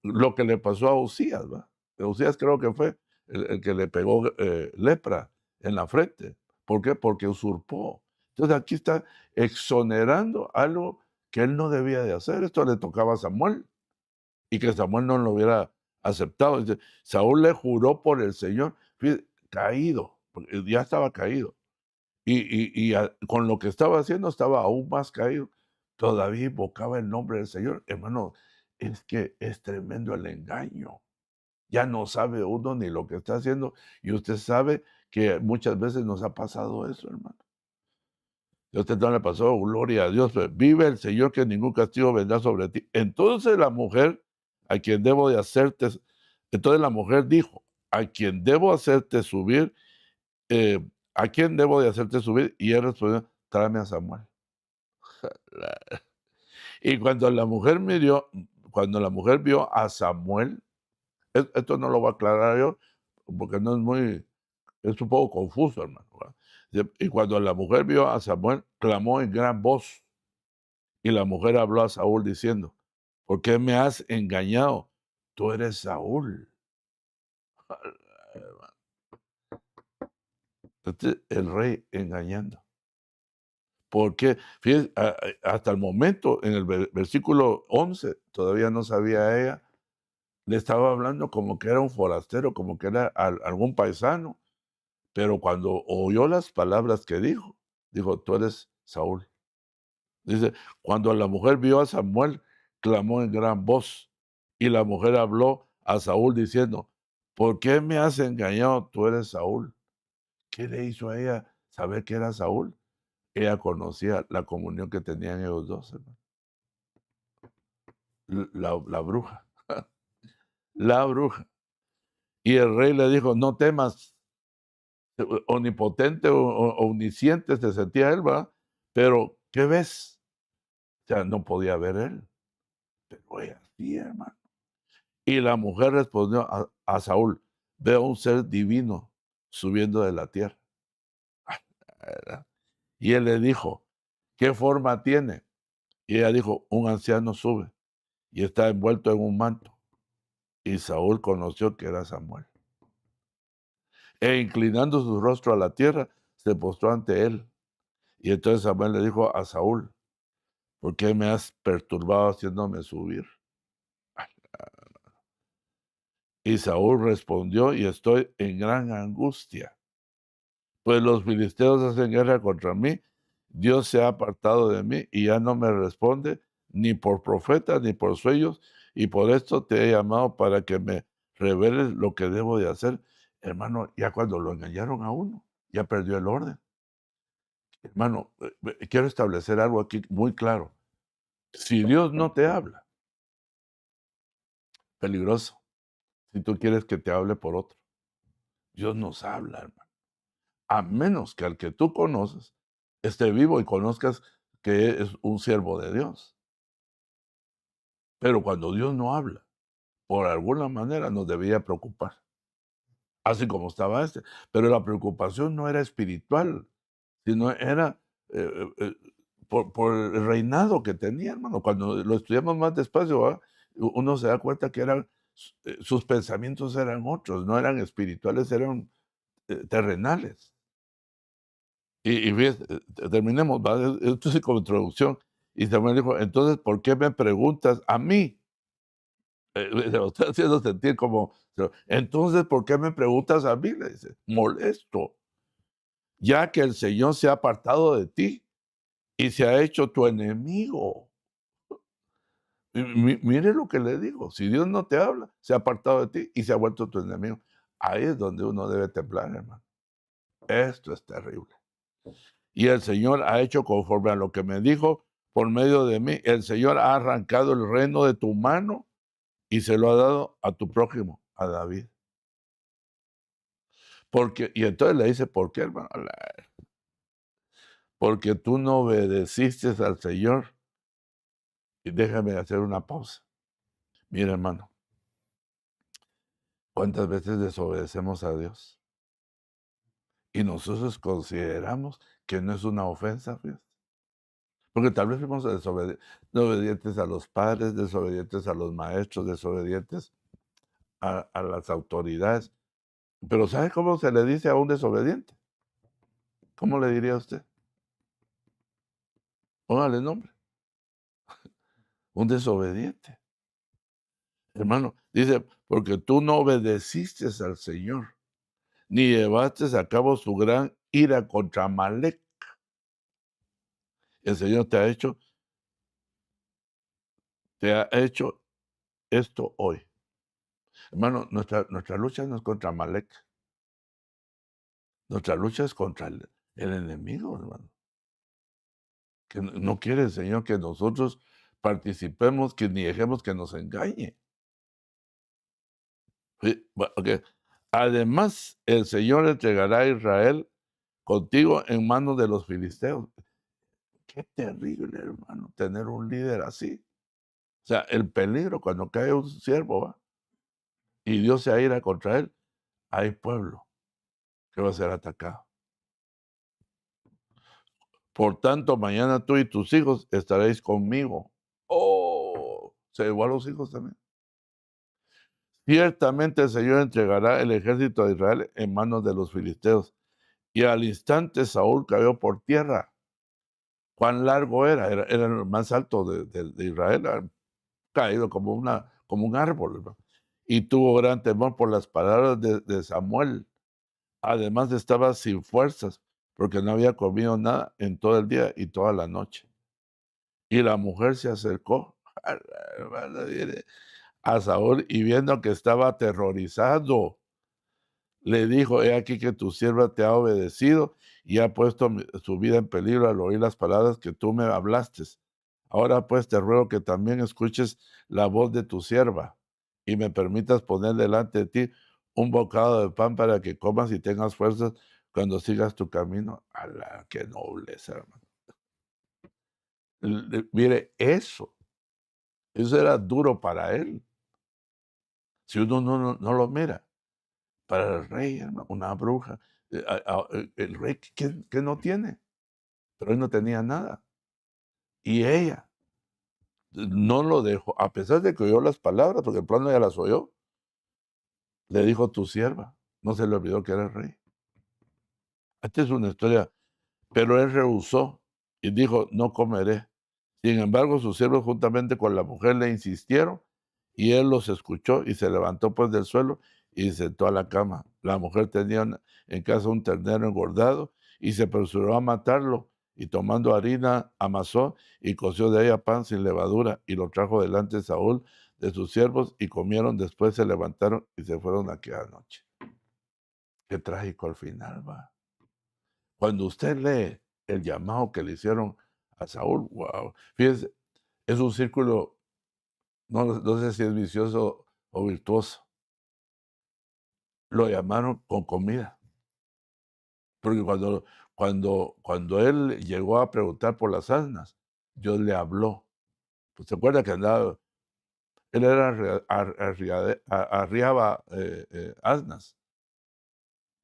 Lo que le pasó a Usías, ¿va? Usías creo que fue el que le pegó lepra en la frente. ¿Por qué? Porque usurpó. Entonces aquí está exonerando algo que él no debía de hacer. Esto le tocaba a Samuel y que Samuel no lo hubiera aceptado. Dice, Saúl le juró por el Señor, fíjate, caído, porque ya estaba caído. Con lo que estaba haciendo estaba aún más caído. Todavía invocaba el nombre del Señor. Hermano, es que es tremendo el engaño. Ya no sabe uno ni lo que está haciendo. Y usted sabe que muchas veces nos ha pasado eso, hermano. Y a usted no le pasó, gloria a Dios. Pues, vive el Señor, que ningún castigo vendrá sobre ti. Entonces la mujer, a quien debo de hacerte, entonces la mujer dijo, a quien debo hacerte subir, eh, ¿a quién debo de hacerte subir? Y él respondió, tráeme a Samuel. Y cuando la mujer vio a Samuel, esto no lo voy a aclarar yo, porque no es muy, es un poco confuso, hermano. Y cuando la mujer vio a Samuel, clamó en gran voz. Y la mujer habló a Saúl diciendo, ¿por qué me has engañado? Tú eres Saúl. El rey engañando. Porque, fíjese, hasta el momento, en el versículo 11, todavía no sabía ella, le estaba hablando como que era un forastero, como que era algún paisano, pero cuando oyó las palabras que dijo, tú eres Saúl. Dice, cuando la mujer vio a Samuel, clamó en gran voz, y la mujer habló a Saúl diciendo, ¿por qué me has engañado? Tú eres Saúl. ¿Qué le hizo a ella saber que era Saúl? Ella conocía la comunión que tenían ellos dos, hermano. La bruja, la bruja. Y el rey le dijo, no temas, omnipotente o omnisciente se sentía él, ¿va? Pero, ¿qué ves? O sea, no podía ver él, pero ella sí, hermano. Y la mujer respondió a Saúl, veo un ser divino subiendo de la tierra. ¿Verdad? Y él le dijo, ¿qué forma tiene? Y ella dijo, un anciano sube y está envuelto en un manto. Y Saúl conoció que era Samuel. E inclinando su rostro a la tierra, se postró ante él. Y entonces Samuel le dijo a Saúl, ¿por qué me has perturbado haciéndome subir? Y Saúl respondió, y estoy en gran angustia, pues los filisteos hacen guerra contra mí, Dios se ha apartado de mí y ya no me responde ni por profeta ni por sueños, y por esto te he llamado para que me reveles lo que debo de hacer. Hermano, ya cuando lo engañaron a uno, ya perdió el orden. Hermano, quiero establecer algo aquí muy claro. Si Dios no te habla, peligroso. Si tú quieres que te hable por otro, Dios nos habla, hermano. A menos que al que tú conoces esté vivo y conozcas que es un siervo de Dios. Pero cuando Dios no habla, por alguna manera nos debía preocupar, así como estaba este. Pero la preocupación no era espiritual, sino era por el reinado que tenía, hermano. Cuando lo estudiamos más despacio, ¿va? Uno se da cuenta que sus pensamientos eran otros, no eran espirituales, eran terrenales. Y fíjate, terminemos, ¿va? Esto es como introducción. Y Samuel dijo, entonces, ¿por qué me preguntas a mí? Se lo estoy haciendo sentir como, entonces, ¿por qué me preguntas a mí? Le dice, molesto, ya que el Señor se ha apartado de ti y se ha hecho tu enemigo. Mire lo que le digo, si Dios no te habla, se ha apartado de ti y se ha vuelto tu enemigo. Ahí es donde uno debe temblar, hermano. Esto es terrible. Y el Señor ha hecho conforme a lo que me dijo por medio de mí. El Señor ha arrancado el reino de tu mano y se lo ha dado a tu prójimo, a David. Y entonces le dice, ¿por qué, hermano? Porque tú no obedeciste al Señor. Y déjame hacer una pausa. Mira, hermano, ¿cuántas veces desobedecemos a Dios? Y nosotros consideramos que no es una ofensa, fíjate. Porque tal vez fuimos desobedientes a los padres, desobedientes a los maestros, desobedientes a las autoridades. Pero ¿sabe cómo se le dice a un desobediente? ¿Cómo le diría a usted? Póngale nombre. Un desobediente. Hermano, dice, porque tú no obedeciste al Señor, ni llevaste a cabo su gran ira contra Amalek. El Señor te ha hecho esto hoy. Hermano, nuestra lucha no es contra Amalek. Nuestra lucha es contra el enemigo, hermano. Que no quiere el Señor que nosotros participemos, que ni dejemos que nos engañe. Sí, ok. Además, el Señor entregará a Israel contigo en manos de los filisteos. Qué terrible, hermano, tener un líder así. O sea, el peligro cuando cae un siervo, ¿va? Y Dios se ira contra él, hay pueblo que va a ser atacado. Por tanto, mañana tú y tus hijos estaréis conmigo. Oh, se llevó a los hijos también. Ciertamente el Señor entregará el ejército de Israel en manos de los filisteos. Y al instante Saúl cayó por tierra. ¿Cuán largo era? Era el más alto de Israel, ha caído como un árbol, ¿no? Y tuvo gran temor por las palabras de Samuel. Además estaba sin fuerzas, porque no había comido nada en todo el día y toda la noche. Y la mujer se acercó a la hermana, mire, a Saúl, y viendo que estaba aterrorizado, le dijo: He aquí que tu sierva te ha obedecido y ha puesto su vida en peligro al oír las palabras que tú me hablaste. Ahora pues te ruego que también escuches la voz de tu sierva y me permitas poner delante de ti un bocado de pan para que comas y tengas fuerzas cuando sigas tu camino. ¡Hala, qué nobleza, hermano! Mire, eso era duro para él. Si uno no lo mira, para el rey, hermano, una bruja, el rey, ¿qué no tiene? Pero él no tenía nada. Y ella no lo dejó, a pesar de que oyó las palabras, porque el plano ya las oyó, le dijo tu sierva, no se le olvidó que era el rey. Esta es una historia, pero él rehusó y dijo, no comeré. Sin embargo, sus siervos juntamente con la mujer le insistieron y él los escuchó y se levantó pues del suelo y se sentó a la cama. La mujer tenía en casa un ternero engordado y se apresuró a matarlo y tomando harina amasó y coció de ella pan sin levadura y lo trajo delante de Saúl de sus siervos y comieron. Después se levantaron y se fueron aquella noche. Qué trágico al final, va. Cuando usted lee el llamado que le hicieron a Saúl, wow, fíjese, es un círculo, no sé si es vicioso o virtuoso. Lo llamaron con comida, porque cuando él llegó a preguntar por las asnas, Dios le habló. Pues se acuerda que andaba, él era arriaba asnas,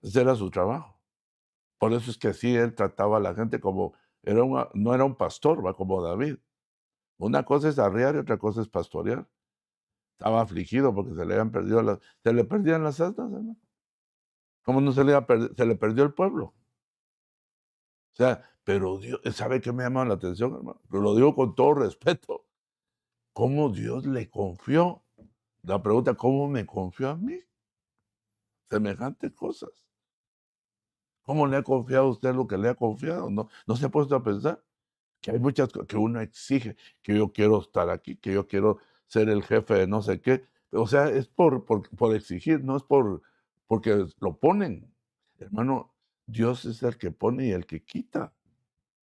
ese era su trabajo. Por eso es que así él trataba a la gente como, no era un pastor, va como David. Una cosa es arriar y otra cosa es pastorear. Estaba afligido porque se le perdían las asnas, hermano. ¿Cómo no se le iba a perder? Se le perdió el pueblo. O sea, pero Dios, ¿sabe qué me llama la atención, hermano? Pero lo digo con todo respeto. ¿Cómo Dios le confió? La pregunta, ¿cómo me confió a mí semejantes cosas? ¿Cómo le ha confiado a usted lo que le ha confiado? No se ha puesto a pensar que hay muchas cosas que uno exige, que yo quiero estar aquí, que yo quiero ser el jefe de no sé qué. O sea, es por exigir, no es porque lo ponen. Hermano, Dios es el que pone y el que quita.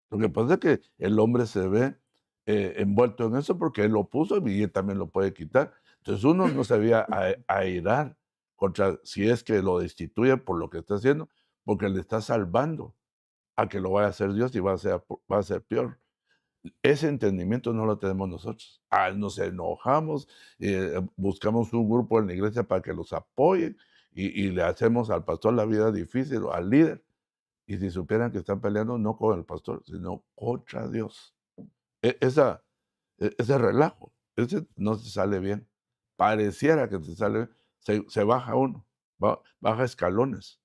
Lo que pasa es que el hombre se ve envuelto en eso porque él lo puso y él también lo puede quitar. Entonces uno no se debía airar contra si es que lo destituye por lo que está haciendo, porque le está salvando a que lo vaya a hacer Dios y va a ser peor. Ese entendimiento no lo tenemos nosotros. Nos enojamos, buscamos un grupo en la iglesia para que los apoye y le hacemos al pastor la vida difícil o al líder. Y si supieran que están peleando no con el pastor, sino contra Dios. E- esa, ese relajo, ese no se sale bien. Pareciera que se sale bien, se baja uno, baja escalones.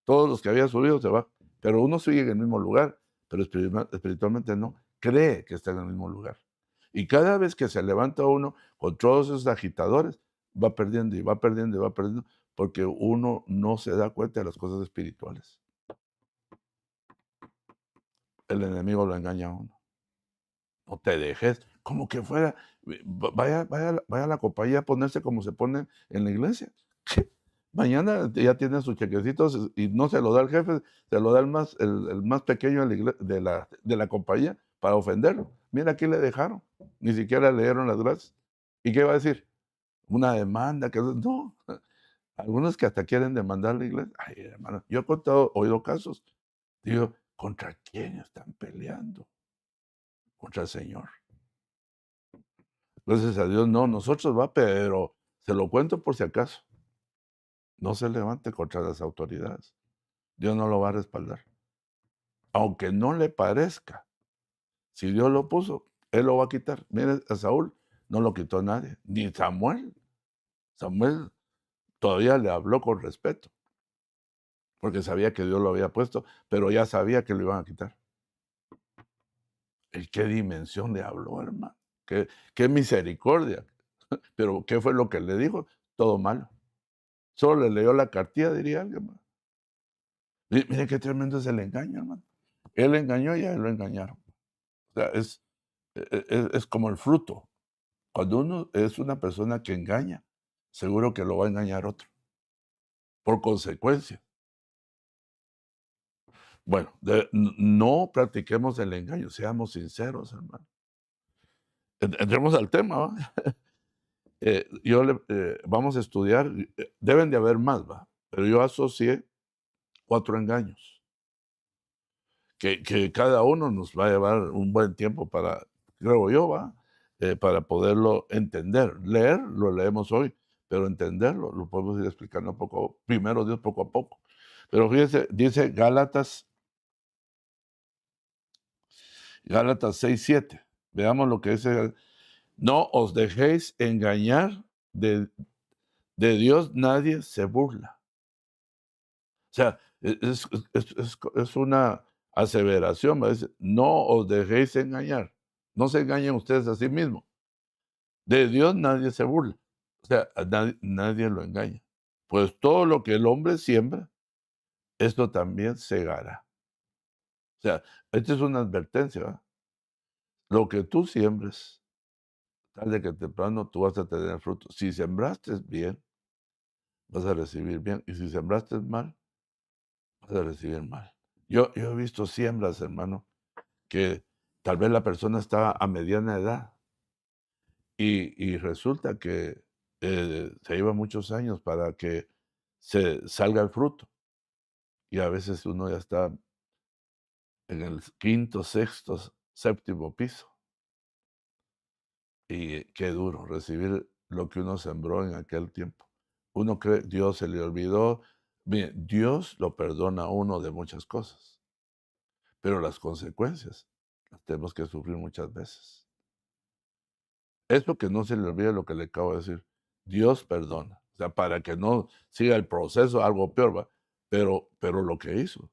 Todos los que había subido se bajan, pero uno sigue en el mismo lugar, pero espiritualmente no, cree que está en el mismo lugar. Y cada vez que se levanta uno con todos esos agitadores, va perdiendo y va perdiendo y va perdiendo, porque uno no se da cuenta de las cosas espirituales. El enemigo lo engaña a uno. No te dejes, como que fuera, vaya a la compañía a ponerse como se pone en la iglesia. Mañana ya tiene sus chequecitos y no se lo da el jefe, se lo da el más pequeño de la compañía para ofenderlo. Mira, aquí le dejaron, ni siquiera le dieron las gracias. ¿Y qué va a decir? Una demanda, que no. Algunos que hasta quieren demandar a la iglesia. Ay, hermano, yo he oído casos. Digo, ¿contra quién están peleando? Contra el Señor. Gracias a Dios, no, nosotros va, pero se lo cuento por si acaso. No se levante contra las autoridades. Dios no lo va a respaldar. Aunque no le parezca, Si Dios lo puso, Él lo va a quitar. Mire, a Saúl no lo quitó nadie, ni Samuel. Samuel todavía le habló con respeto, porque sabía que Dios lo había puesto, pero ya sabía que lo iban a quitar. ¿En qué dimensión le habló, hermano? Qué misericordia. Pero, ¿qué fue lo que le dijo? Todo malo. Solo le leyó la cartilla, diría alguien, ¿va? Mire qué tremendo es el engaño, hermano. Él engañó y a él lo engañaron. O sea, es como el fruto. Cuando uno es una persona que engaña, seguro que lo va a engañar otro, por consecuencia. Bueno, no practiquemos el engaño, seamos sinceros, hermano. Entremos al tema, ¿va? Vamos a estudiar, deben de haber más, ¿va? Pero yo asocié 4 engaños, que cada uno nos va a llevar un buen tiempo para, creo yo, ¿va? Para poderlo entender. Leer, lo leemos hoy, pero entenderlo, lo podemos ir explicando poco, primero Dios poco a poco. Pero fíjese, dice Gálatas 6:7. Veamos lo que dice. No os dejéis engañar, de, de Dios nadie se burla. O sea, es una aseveración, ¿va? Dice, no os dejéis engañar. No se engañen ustedes a sí mismos. De Dios nadie se burla. O sea, a nadie lo engaña. Pues todo lo que el hombre siembra, esto también segará. O sea, esta es una advertencia, ¿va? Lo que tú siembres, tarde que temprano tú vas a tener fruto. Si sembraste bien, vas a recibir bien. Y si sembraste mal, vas a recibir mal. Yo he visto siembras, hermano, que tal vez la persona está a mediana edad y resulta que se lleva muchos años para que se salga el fruto. Y a veces uno ya está en el quinto, sexto, séptimo piso. Y qué duro recibir lo que uno sembró en aquel tiempo. Uno cree, Dios se le olvidó. Mire, Dios lo perdona a uno de muchas cosas, pero las consecuencias las tenemos que sufrir muchas veces. Eso que no se le olvide lo que le acabo de decir. Dios perdona. O sea, para que no siga el proceso, algo peor, ¿va? Pero lo que hizo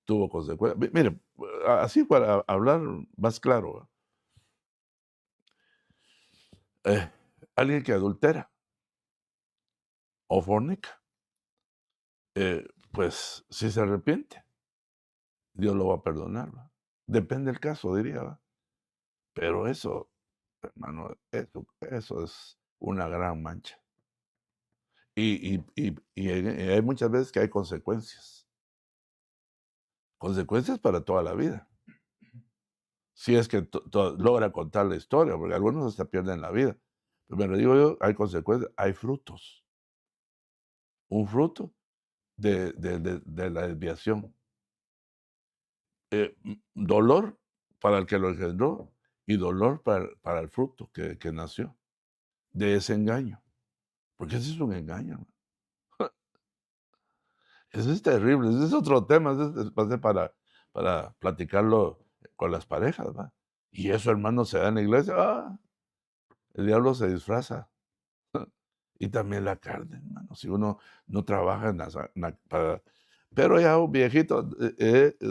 tuvo consecuencias. Mire, así para hablar más claro, ¿va? Alguien que adultera o fornica, pues si se arrepiente, Dios lo va a perdonar, ¿va? Depende del caso, diría, ¿va? Pero eso, hermano, eso es una gran mancha. Hay muchas veces que hay consecuencias. Consecuencias para toda la vida. Si es que logra contar la historia, porque algunos hasta pierden la vida. Pero digo yo, hay consecuencias, hay frutos. Un fruto de la desviación. Dolor para el que lo engendró y dolor para el fruto que nació de ese engaño. Porque ese es un engaño, hermano. Eso es terrible, ese es otro tema, ese va a ser para platicarlo con las parejas, ¿va? Y eso, hermano, se da en la iglesia, el diablo se disfraza. Y también la carne, hermano, si uno no trabaja en para pero ya un viejito,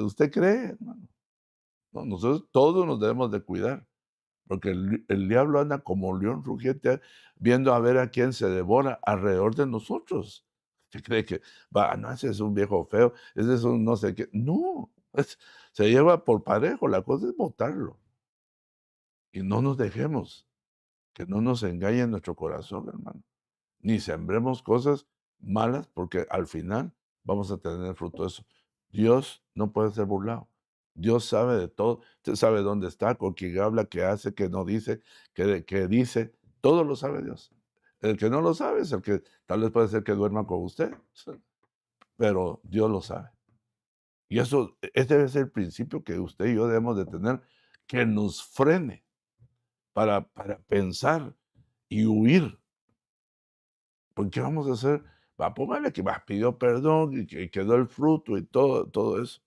¿usted cree, hermano? No, nosotros todos nos debemos de cuidar, porque el diablo anda como león rugiente viendo a ver a quién se devora alrededor de nosotros. ¿Usted cree que va, no, ese es un viejo feo, ese es un no sé qué? No, se lleva por parejo, la cosa es botarlo. Y no nos dejemos, que no nos engañe nuestro corazón, hermano. Ni sembremos cosas malas, porque al final vamos a tener fruto de eso. Dios no puede ser burlado. Dios sabe de todo. Usted sabe dónde está, con quién habla, qué hace, qué no dice, qué dice. Todo lo sabe Dios. El que no lo sabe es el que tal vez puede ser que duerma con usted, pero Dios lo sabe. Y eso, ese debe ser el principio que usted y yo debemos de tener, que nos frene para pensar y huir. ¿Por qué vamos a hacer? Va, póngale que va, pidió perdón y que quedó el fruto y todo eso.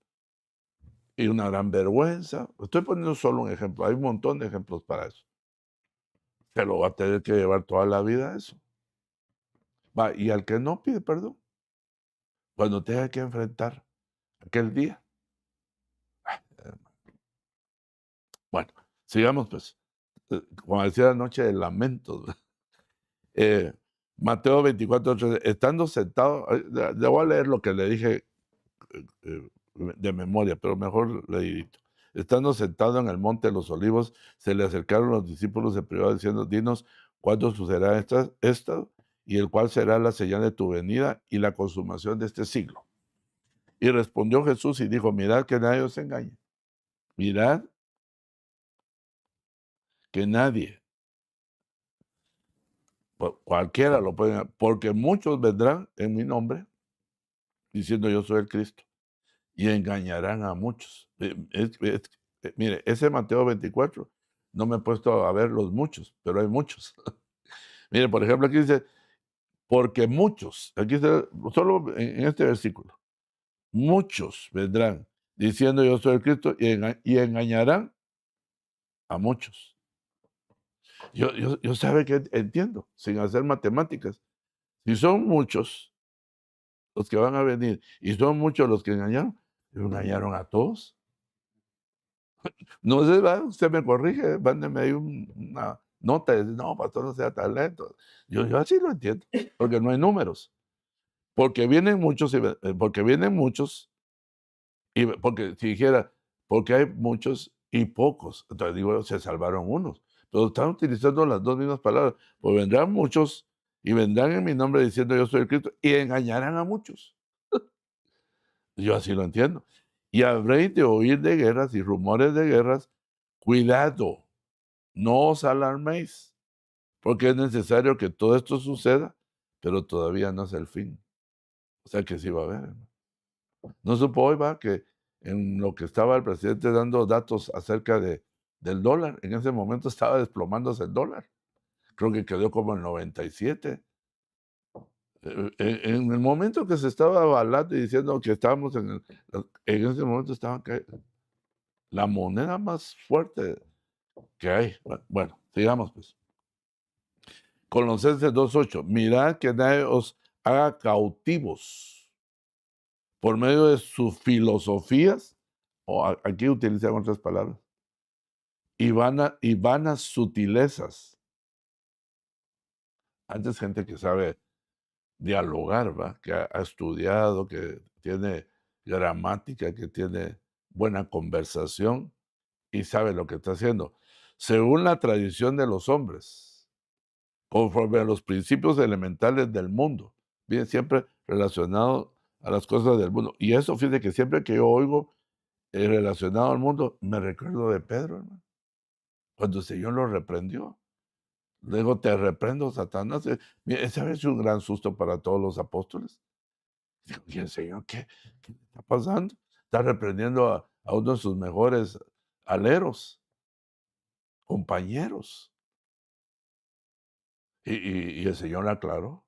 y una gran vergüenza. Estoy poniendo solo un ejemplo, hay un montón de ejemplos para eso. Se lo va a tener que llevar toda la vida eso. Va, y al que no pide perdón, cuando tenga que enfrentar aquel día. eh, Bueno, sigamos pues. Como decía anoche, de lamentos. Eh, Mateo 24:13, estando sentado, le voy a leer lo que le dije de memoria, pero mejor leidito. Estando sentado en el monte de los olivos, se le acercaron los discípulos de privado diciendo, dinos cuándo sucederá esto y el cual será la señal de tu venida y la consumación de este siglo. Y respondió Jesús y dijo, mirad que nadie os engañe. Mirad que nadie, cualquiera lo puede, porque muchos vendrán en mi nombre diciendo yo soy el Cristo y engañarán a muchos. Mire, ese Mateo 24, no me he puesto a ver los muchos, pero hay muchos. Mire, por ejemplo, aquí dice, porque muchos, aquí está, solo en este versículo, muchos vendrán diciendo yo soy el Cristo y engañarán a muchos. Yo sabe que entiendo, sin hacer matemáticas. Si son muchos los que van a venir y son muchos los que engañaron a todos. No sé, usted me corrige, mándeme ahí una nota y dice, no, pastor, no sea tan lento. Yo así lo entiendo, porque no hay números. Porque vienen muchos, porque vienen muchos, y porque si dijera, porque hay muchos y pocos, entonces digo, se salvaron unos. Pero están utilizando las dos mismas palabras. Pues vendrán muchos y vendrán en mi nombre diciendo yo soy el Cristo y engañarán a muchos. Yo así lo entiendo. Y habréis de oír de guerras y rumores de guerras. Cuidado, no os alarméis, porque es necesario que todo esto suceda, pero todavía no es el fin. O sea que sí va a haber. ¿No? No supo hoy, va, que en lo que estaba el presidente dando datos acerca del dólar, en ese momento estaba desplomándose el dólar. Creo que quedó como en 97. En el momento que se estaba avalando y diciendo que estábamos en ese momento estaba la moneda más fuerte que hay. Bueno, sigamos pues. Colosenses 2:8, mirad que nadie os haga cautivos por medio de sus filosofías, o aquí utilizan otras palabras, y vanas sutilezas. Antes gente que sabe dialogar, ¿va? Que ha estudiado, que tiene gramática, que tiene buena conversación y sabe lo que está haciendo. Según la tradición de los hombres, conforme a los principios elementales del mundo, bien, siempre relacionado a las cosas del mundo. Y eso, fíjate que siempre que yo oigo relacionado al mundo, me recuerdo de Pedro, hermano, cuando el Señor lo reprendió. Le digo, te reprendo, Satanás. Mira, ese había sido un gran susto para todos los apóstoles. Digo, ¿y el Señor qué le está pasando? Está reprendiendo a uno de sus mejores aleros, compañeros. Y el Señor le aclaró.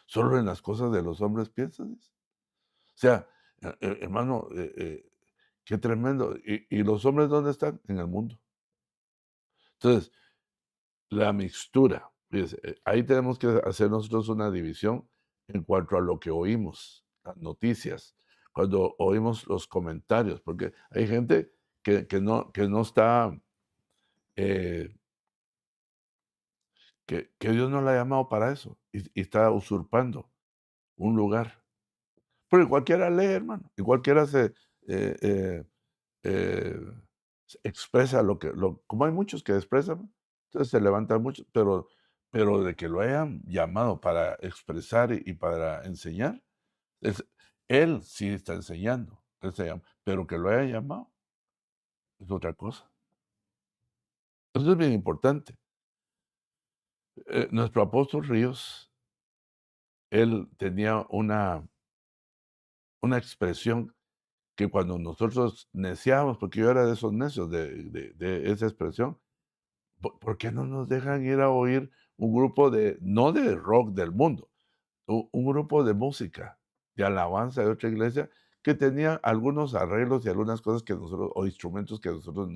Solo en las cosas de los hombres piensas. Dice. O sea, hermano, qué tremendo. ¿Y los hombres dónde están? En el mundo. Entonces, la mixtura. Fíjese, ahí tenemos que hacer nosotros una división en cuanto a lo que oímos, las noticias, cuando oímos los comentarios, porque hay gente que no está, eh, que Dios no la ha llamado para eso y está usurpando un lugar. Porque cualquiera lee, hermano, y cualquiera eh, eh, eh, se expresa como hay muchos que expresan, entonces se levantan muchos, pero de que lo hayan llamado para expresar y para enseñar, es, él sí está enseñando, él se llama, pero que lo haya llamado es otra cosa. Eso es bien importante. Nuestro apóstol Ríos, él tenía una expresión que cuando nosotros neciamos, porque yo era de esos necios de esa expresión, ¿por qué no nos dejan ir a oír un grupo no de rock del mundo, un grupo de música, de alabanza de otra iglesia, que tenía algunos arreglos y algunas cosas que nosotros, o instrumentos que nosotros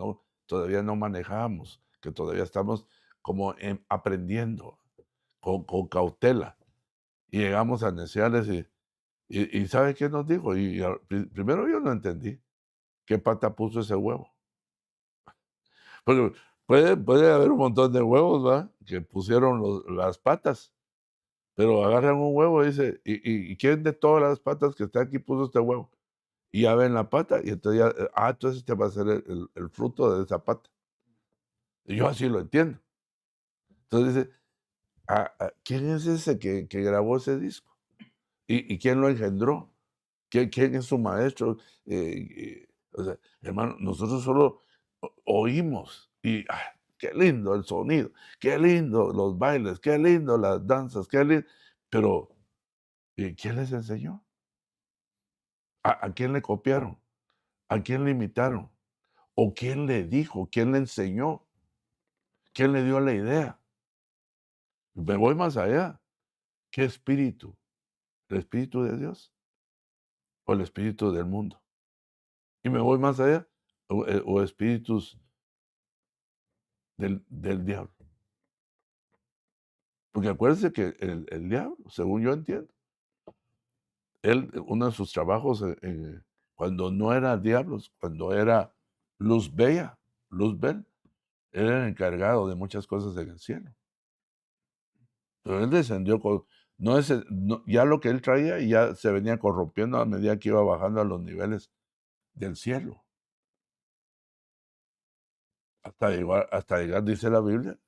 todavía no manejábamos, que todavía estamos como aprendiendo con cautela. Y llegamos a neciales y ¿sabe qué nos dijo? Primero yo no entendí qué pata puso ese huevo. Porque puede haber un montón de huevos, ¿va? Que pusieron las patas, pero agarran un huevo y dice, ¿y quién de todas las patas que está aquí puso este huevo? Y ya ven la pata, y entonces ya, entonces este va a ser el fruto de esa pata. Y yo así lo entiendo. Entonces dice, ¿quién es ese que grabó ese disco? ¿Y quién lo engendró? ¿Quién es su maestro? O sea, hermano, nosotros solo oímos y qué lindo el sonido, qué lindo los bailes, qué lindo las danzas, qué lindo. Pero, ¿quién les enseñó? ¿A quién le copiaron? ¿A quién le imitaron? ¿O quién le dijo? ¿Quién le enseñó? ¿Quién le dio la idea? Me voy más allá. ¿Qué espíritu? ¿El espíritu de Dios o el espíritu del mundo? Y me voy más allá, o espíritus del diablo. Porque acuérdense que el diablo, según yo entiendo, uno de sus trabajos, cuando no era diablos, cuando era luz bella, Luzbel, era el encargado de muchas cosas en el cielo. Pero él descendió ya lo que él traía ya se venía corrompiendo a medida que iba bajando a los niveles del cielo. Hasta llegar, dice la Biblia,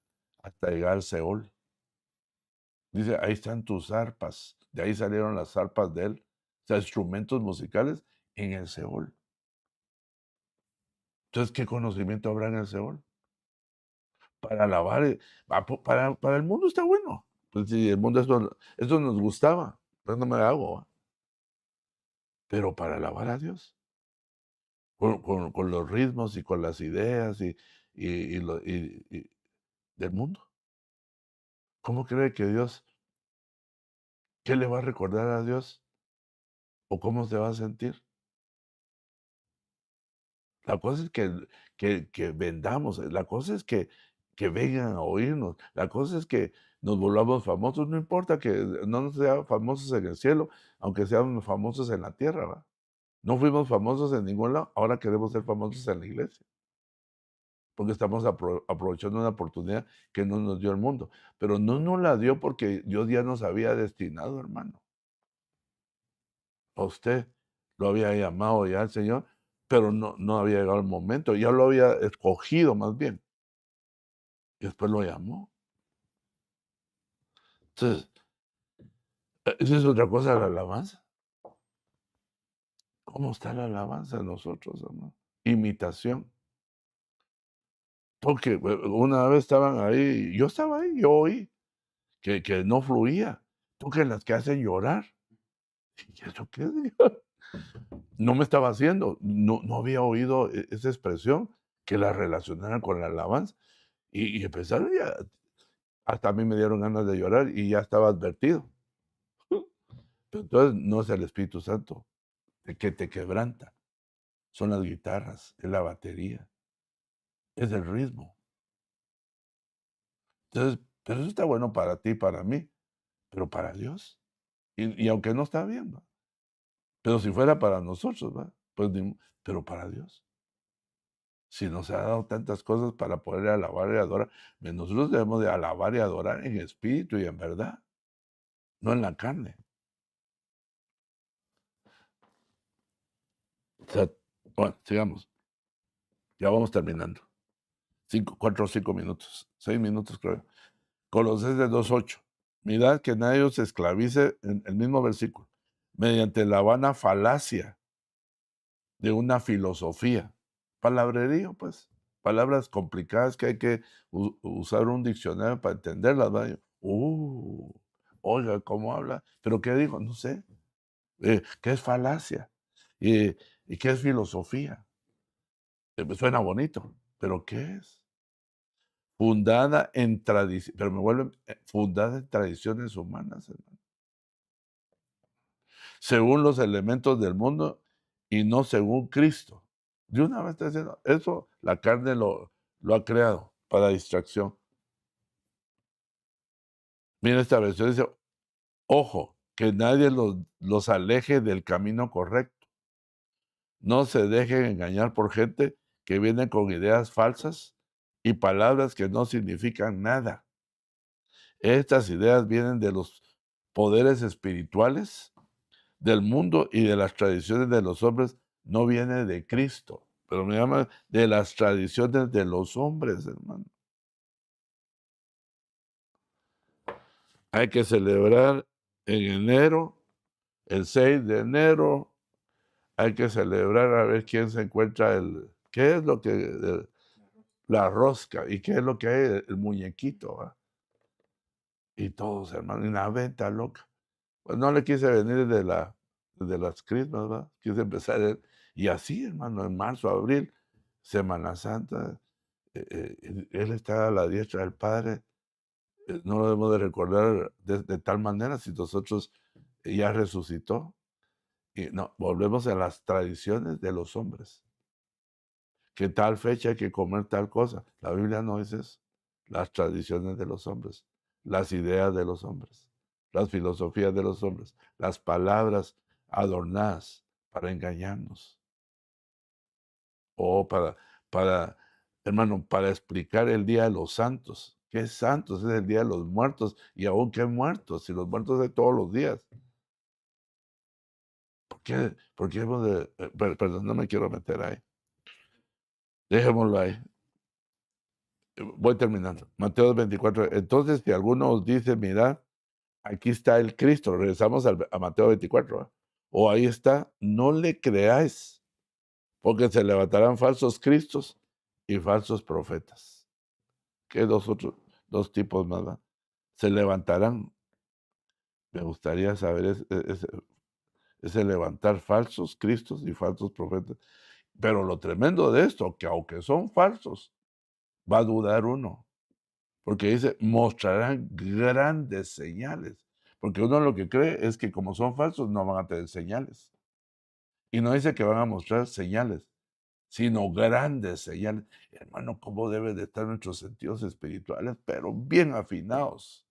hasta llegar al Seol. Dice, ahí están tus arpas. De ahí salieron las arpas de él. O sea, instrumentos musicales en el Seol. Entonces, ¿qué conocimiento habrá en el Seol? Para alabar. Para el mundo está bueno. Pues sí, el mundo esto nos gustaba. Pues no me hago. Pero para alabar a Dios. Con los ritmos y con las ideas y del mundo. ¿Cómo cree que Dios, qué le va a recordar a Dios? ¿O cómo se va a sentir? La cosa es que vendamos, la cosa es que vengan a oírnos, la cosa es que nos volvamos famosos, no importa que no nos seamos famosos en el cielo, aunque seamos famosos en la tierra, ¿va? No fuimos famosos en ningún lado, ahora queremos ser famosos en la iglesia, porque estamos aprovechando una oportunidad que no nos dio el mundo, pero no nos la dio porque Dios ya nos había destinado, hermano. A usted lo había llamado ya el Señor, pero no había llegado el momento, ya lo había escogido más bien. Y después lo llamó. Entonces, esa es otra cosa de la alabanza. ¿Cómo está la alabanza de nosotros, hermano? Imitación. Porque una vez estaban ahí, yo estaba ahí, yo oí que no fluía. Toquen las que hacen llorar. ¿Y eso qué? Digo? No me estaba haciendo, no había oído esa expresión que la relacionaran con la alabanza. Y empezaron ya, hasta a mí me dieron ganas de llorar y ya estaba advertido. Pero entonces no es el Espíritu Santo el que te quebranta, son las guitarras, es la batería, es el ritmo. Entonces, pero eso está bueno para ti, para mí, pero para Dios. Y aunque no está bien, ¿va? Pero si fuera para nosotros, ¿va? Pues pero para Dios. Si nos ha dado tantas cosas para poder alabar y adorar, nosotros debemos de alabar y adorar en espíritu y en verdad, no en la carne. O sea, bueno, sigamos. Ya vamos terminando. 4 o 5 minutos, 6 minutos creo. Colosenses 2:8. Mirad que nadie os esclavice, en el mismo versículo, mediante la vana falacia de una filosofía. Palabrerío, pues. Palabras complicadas que hay que usar un diccionario para entenderlas. ¿Va? Oiga, ¿cómo habla? ¿Pero qué dijo? No sé. ¿Qué es falacia? ¿Y qué es filosofía? Suena bonito, pero ¿qué es? Fundada en tradición, pero fundada en tradiciones humanas, hermano. Según los elementos del mundo y no según Cristo. De una vez está diciendo, eso la carne lo ha creado para distracción. Mira esta versión, dice, ojo, que nadie los aleje del camino correcto. No se dejen engañar por gente que viene con ideas falsas y palabras que no significan nada. Estas ideas vienen de los poderes espirituales del mundo y de las tradiciones de los hombres, no viene de Cristo, pero me llama de las tradiciones de los hombres, hermano. Hay que celebrar en enero, el 6 de enero, hay que celebrar a ver quién se encuentra ¿qué es lo que? La rosca, ¿y qué es lo que hay? El muñequito, ¿va? Y todos, hermano, y una venta loca. Pues no le quise venir de las Christmas, ¿va? Quise empezar, y así, hermano, en marzo, abril, Semana Santa, él está a la diestra del Padre, no lo debemos de recordar de tal manera si nosotros ya resucitó. Y no, volvemos a las tradiciones de los hombres. Que tal fecha hay que comer tal cosa. La Biblia no es eso. Las tradiciones de los hombres, las ideas de los hombres, las filosofías de los hombres, las palabras adornadas para engañarnos o hermano, para explicar el día de los santos. ¿Qué santos? Es el día de los muertos. Y aún qué muertos, si los muertos hay todos los días. ¿Por qué hemos de, perdón, no me quiero meter ahí. Dejémoslo ahí. Voy terminando. Mateo 24. Entonces, si alguno os dice, mirad, aquí está el Cristo, regresamos a Mateo 24, ¿eh? O ahí está, no le creáis, porque se levantarán falsos cristos y falsos profetas. ¿Qué dos tipos más? ¿Va? Se levantarán. Me gustaría saber ese levantar falsos cristos y falsos profetas. Pero lo tremendo de esto, que aunque son falsos, va a dudar uno. Porque dice, mostrarán grandes señales. Porque uno lo que cree es que como son falsos, no van a tener señales. Y no dice que van a mostrar señales, sino grandes señales. Hermano, ¿cómo deben de estar nuestros sentidos espirituales? Pero bien afinados,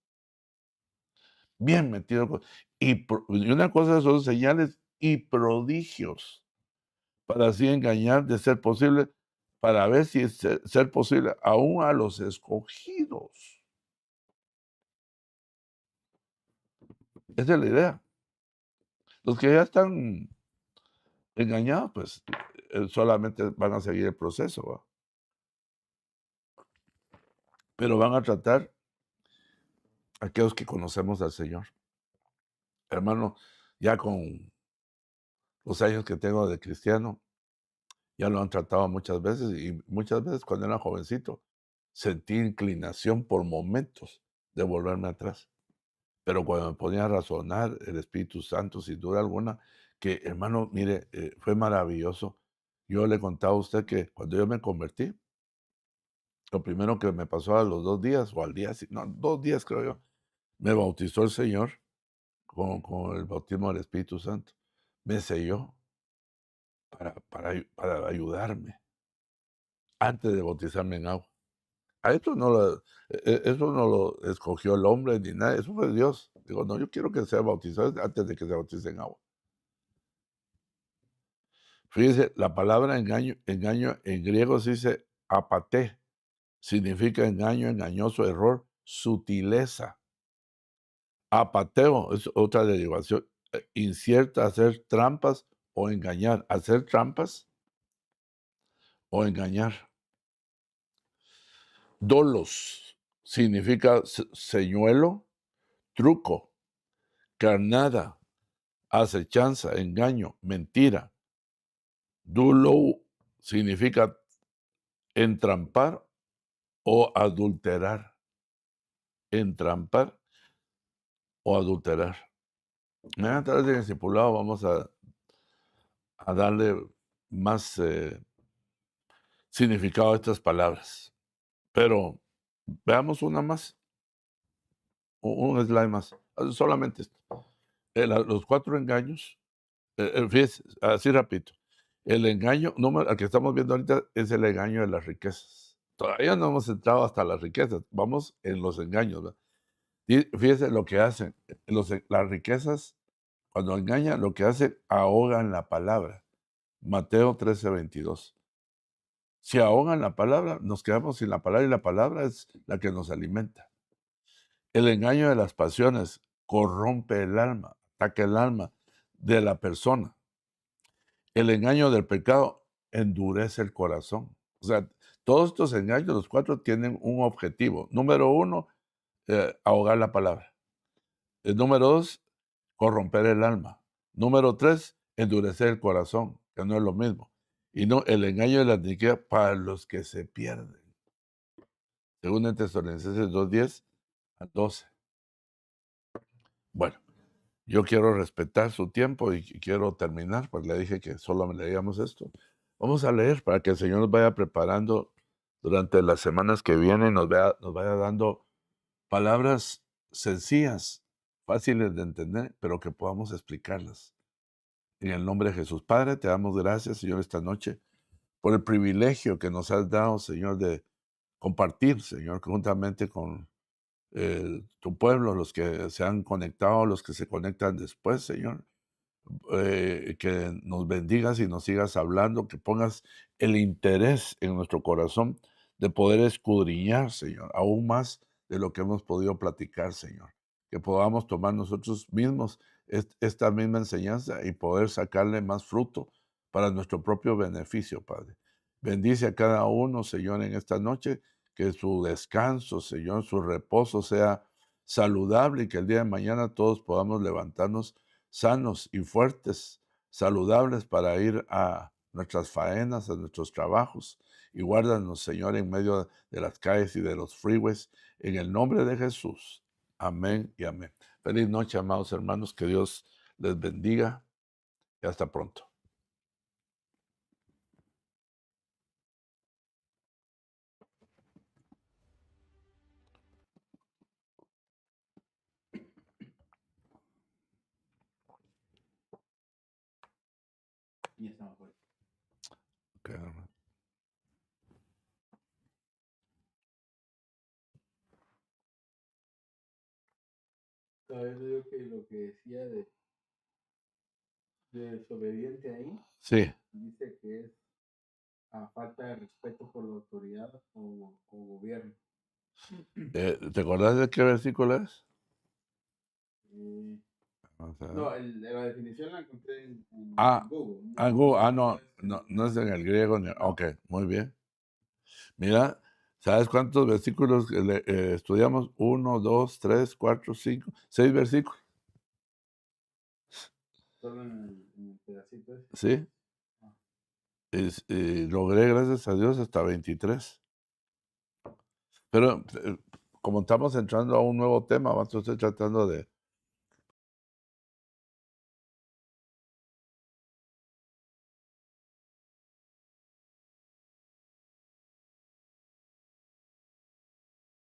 bien metidos. Y una cosa son señales y prodigios, para así engañar, de ser posible, para ver si es ser posible, aún a los escogidos. Esa es la idea. Los que ya están engañados, pues solamente van a seguir el proceso, ¿va? Pero van a tratar a aquellos que conocemos al Señor. Hermano, ya con los años que tengo de cristiano, ya lo han tratado muchas veces y muchas veces cuando era jovencito sentí inclinación por momentos de volverme atrás. Pero cuando me ponía a razonar, el Espíritu Santo, sin duda alguna, que hermano, mire, fue maravilloso. Yo le contaba a usted que cuando yo me convertí, lo primero que me pasó a los 2 días, o al día, no, 2 días creo yo, me bautizó el Señor con el bautismo del Espíritu Santo. Me selló para ayudarme antes de bautizarme en agua. A esto eso no lo escogió el hombre ni nada, eso fue Dios. Digo, no, yo quiero que sea bautizado antes de que se bautice en agua. Fíjese, la palabra engaño en griego se dice apate, significa engaño, engañoso, error, sutileza. Apateo es otra derivación, incierta, hacer trampas o engañar. Hacer trampas o engañar. Dolos significa señuelo, truco, carnada, acechanza, engaño, mentira. Dulo significa entrampar o adulterar. Entrampar o adulterar. Mañana tarde en el discipulado vamos a darle más significado a estas palabras. Pero veamos una más, un slide más, solamente esto. Los 4 engaños, fíjese, así rapidito. El engaño número al que estamos viendo ahorita es el engaño de las riquezas. Todavía no hemos entrado hasta las riquezas, vamos en los engaños, ¿verdad? Y fíjese lo que hacen, las riquezas, cuando engañan, lo que hacen, ahogan la palabra. Mateo 13:22. Si ahogan la palabra, nos quedamos sin la palabra y la palabra es la que nos alimenta. El engaño de las pasiones corrompe el alma, ataca el alma de la persona. El engaño del pecado endurece el corazón. O sea, todos estos engaños, los cuatro, tienen un objetivo. Número uno, ahogar la palabra. El número dos, corromper el alma. Número tres, endurecer el corazón, que no es lo mismo. Y no, el engaño de la iniquidad para los que se pierden. Según en Tesalonicenses 2:10 a 12. Bueno, yo quiero respetar su tiempo y quiero terminar, porque le dije que solo leíamos esto. Vamos a leer para que el Señor nos vaya preparando durante las semanas que vienen, nos vaya dando palabras sencillas, fáciles de entender, pero que podamos explicarlas. En el nombre de Jesús. Padre, te damos gracias, Señor, esta noche, por el privilegio que nos has dado, Señor, de compartir, Señor, juntamente con tu pueblo, los que se han conectado, los que se conectan después, Señor. Que nos bendigas y nos sigas hablando, que pongas el interés en nuestro corazón de poder escudriñar, Señor, aún más de lo que hemos podido platicar, Señor. Que podamos tomar nosotros mismos esta misma enseñanza y poder sacarle más fruto para nuestro propio beneficio, Padre. Bendice a cada uno, Señor, en esta noche, que su descanso, Señor, su reposo sea saludable y que el día de mañana todos podamos levantarnos sanos y fuertes, saludables para ir a nuestras faenas, a nuestros trabajos. Y guárdanos, Señor, en medio de las calles y de los freeways, en el nombre de Jesús. Amén y amén. Feliz noche, amados hermanos. Que Dios les bendiga y hasta pronto. Y estamos por Ok, hermano. Sabes yo que lo que decía de desobediente ahí, Sí, dice que es a falta de respeto por la autoridad o gobierno. ¿te acordás de qué versículo es? Eh, Vamos a ver. no, la definición la encontré en Ah, Google. no, Es no, no es en el griego. no. Ok, muy bien. Mira, ¿sabes cuántos versículos estudiamos? 1, 2, 3, 4, 5, 6 versículos. Solo en el pedacito ese. Sí, Ah, logré, gracias a Dios, hasta 23. Pero como estamos entrando a un nuevo tema, estoy tratando de